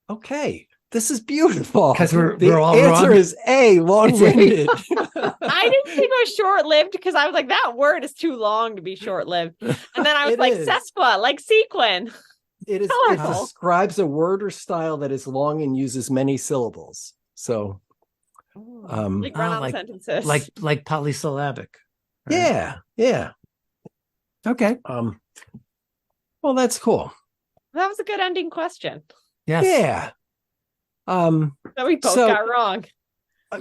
Okay. This is beautiful. Because we're all the answer wrong. is A, long-winded. I didn't think it was short-lived because I was like, that word is too long to be short-lived. And then I was It is. sesqua, like sequin. It Colorful. describes a word or style that is long and uses many syllables. So Run-on sentences. like polysyllabic. yeah. Okay. Well, that's cool. That was a good ending question. Yes. Yeah. That we both got wrong.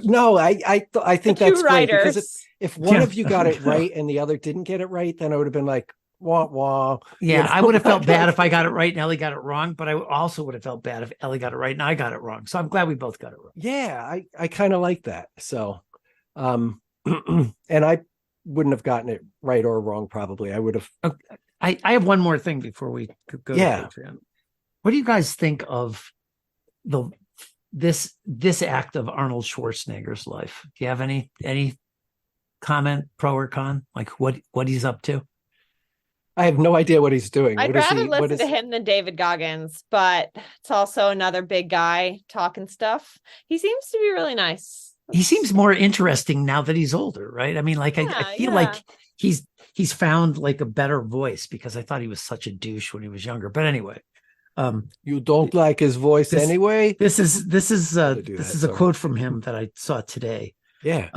No, I think The that's two great because writers. if one of you got it right and the other didn't get it right, then I would have been like, wah wah. Yeah, You know? I would have felt bad if I got it right and Ellie got it wrong, but I also would have felt bad if Ellie got it right and I got it wrong. So I'm glad we both got it wrong. Yeah, I kind of like that. So, and I wouldn't have gotten it right or wrong. Probably, I would have. I have one more thing before we go Yeah. to Patreon. What do you guys think of this act of Arnold Schwarzenegger's life? Do you have any comment, pro or con, like what he's up to? I have no idea what he's doing. I'd What is rather he- what listen is- to him than David Goggins, but it's also another big guy talking stuff. He seems to be really nice. He seems more interesting now that he's older, right? I mean, like I feel like he's found like a better voice because I thought he was such a douche when he was younger. But anyway, You don't like his voice anyway? this is to do this that, is a so. quote from him that I saw today. Yeah.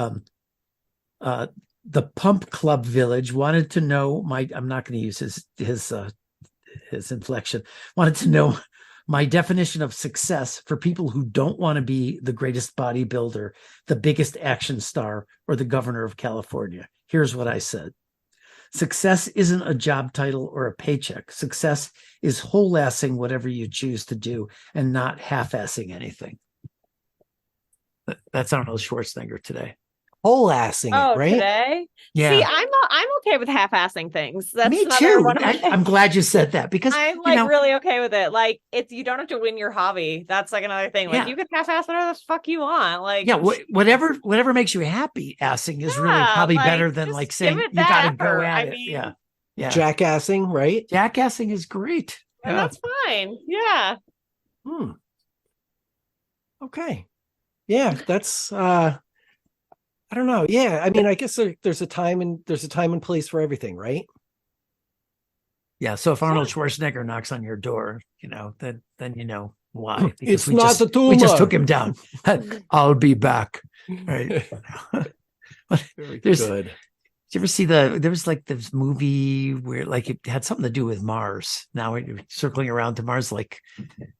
The Pump Club Village wanted to know I'm not going to use his inflection. Wanted to know my definition of success for people who don't want to be the greatest bodybuilder, the biggest action star, or the governor of California. Here's what I said. Success isn't a job title or a paycheck. Success is whole-assing whatever you choose to do and not half-assing anything. That's Arnold Schwarzenegger today. whole assing Oh, it, right? today? Yeah. See, I'm okay with half-assing things. That's Me another too. one of my I'm glad you said that because I'm you like know, really okay with it. Like it's you don't have to win your hobby. That's like another thing. Like Yeah. you can half-ass whatever the fuck you want. Like yeah, whatever makes you happy, assing is really yeah, probably like, better than just like give saying it you got to that go effort. at I it. mean, Yeah. Yeah. Jackassing, right? Jackassing is great. and Yeah. that's fine. Yeah. Okay. Yeah, that's I don't know. Yeah, I mean, I guess there's a time and place for everything, right? Yeah. So if Arnold Schwarzenegger knocks on your door, then you know why. Because It's not the tumor. we just took him down. I'll be back. Right. Very There's good. Did you ever see there was like this movie where like it had something to do with Mars. Now we're circling around to Mars, like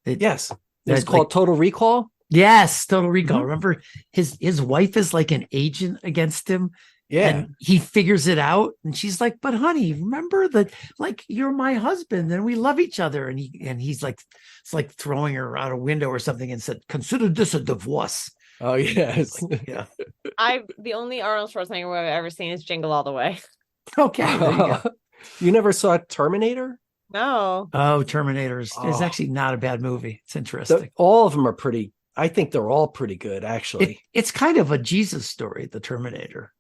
Yes. It's like, called Total Recall. yes, Total Recall. Mhm. Remember his wife is like an agent against him. Yeah. And he figures it out, and she's like, "But honey, remember that? Like, you're my husband, and we love each other." And he's like, it's like throwing her out a window or something, and said, "Consider this a divorce." Oh yes. Like, yeah. The only Arnold Schwarzenegger movie I've ever seen is Jingle All the Way. Okay. There you go. You never saw Terminator? No. Oh, Terminator is Oh. actually not a bad movie. It's interesting. All of them are pretty. I think they're all pretty good, actually. It's kind of a Jesus story, the Terminator.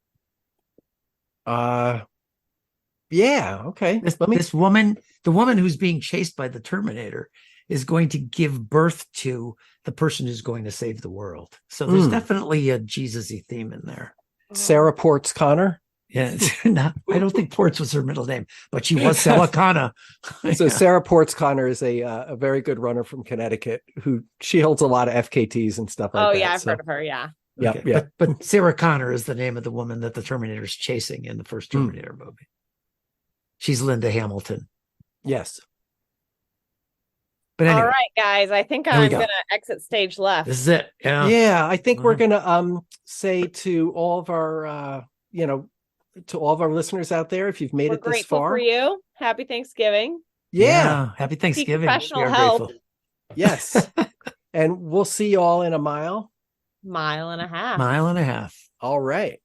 Yeah. Okay. This woman, the woman who's being chased by the Terminator, is going to give birth to the person who's going to save the world. So there's definitely a Jesus-y theme in there. Sarah Ports Connor. Yeah, I don't think Ports was her middle name, but she was Sarah Connor. So Sarah Ports Connor is a very good runner from Connecticut who she holds a lot of FKTs and stuff like that. Oh yeah, I've heard of her. Yeah. Yeah, Okay. yeah. But Sarah Connor is the name of the woman that the Terminator is chasing in the first Terminator movie. She's Linda Hamilton. Yes. But anyway, All right, guys. I think There we I'm go. gonna exit stage left. this is it. Yeah. Yeah, I think we're Mhm. gonna say to all of our to all of our listeners out there, if you've made We're it this grateful far. for you. Happy Thanksgiving. Yeah. Happy Thanksgiving. professional We are help. grateful. Yes. And we'll see you all in a mile. Mile and a half. Mile and a half. All right.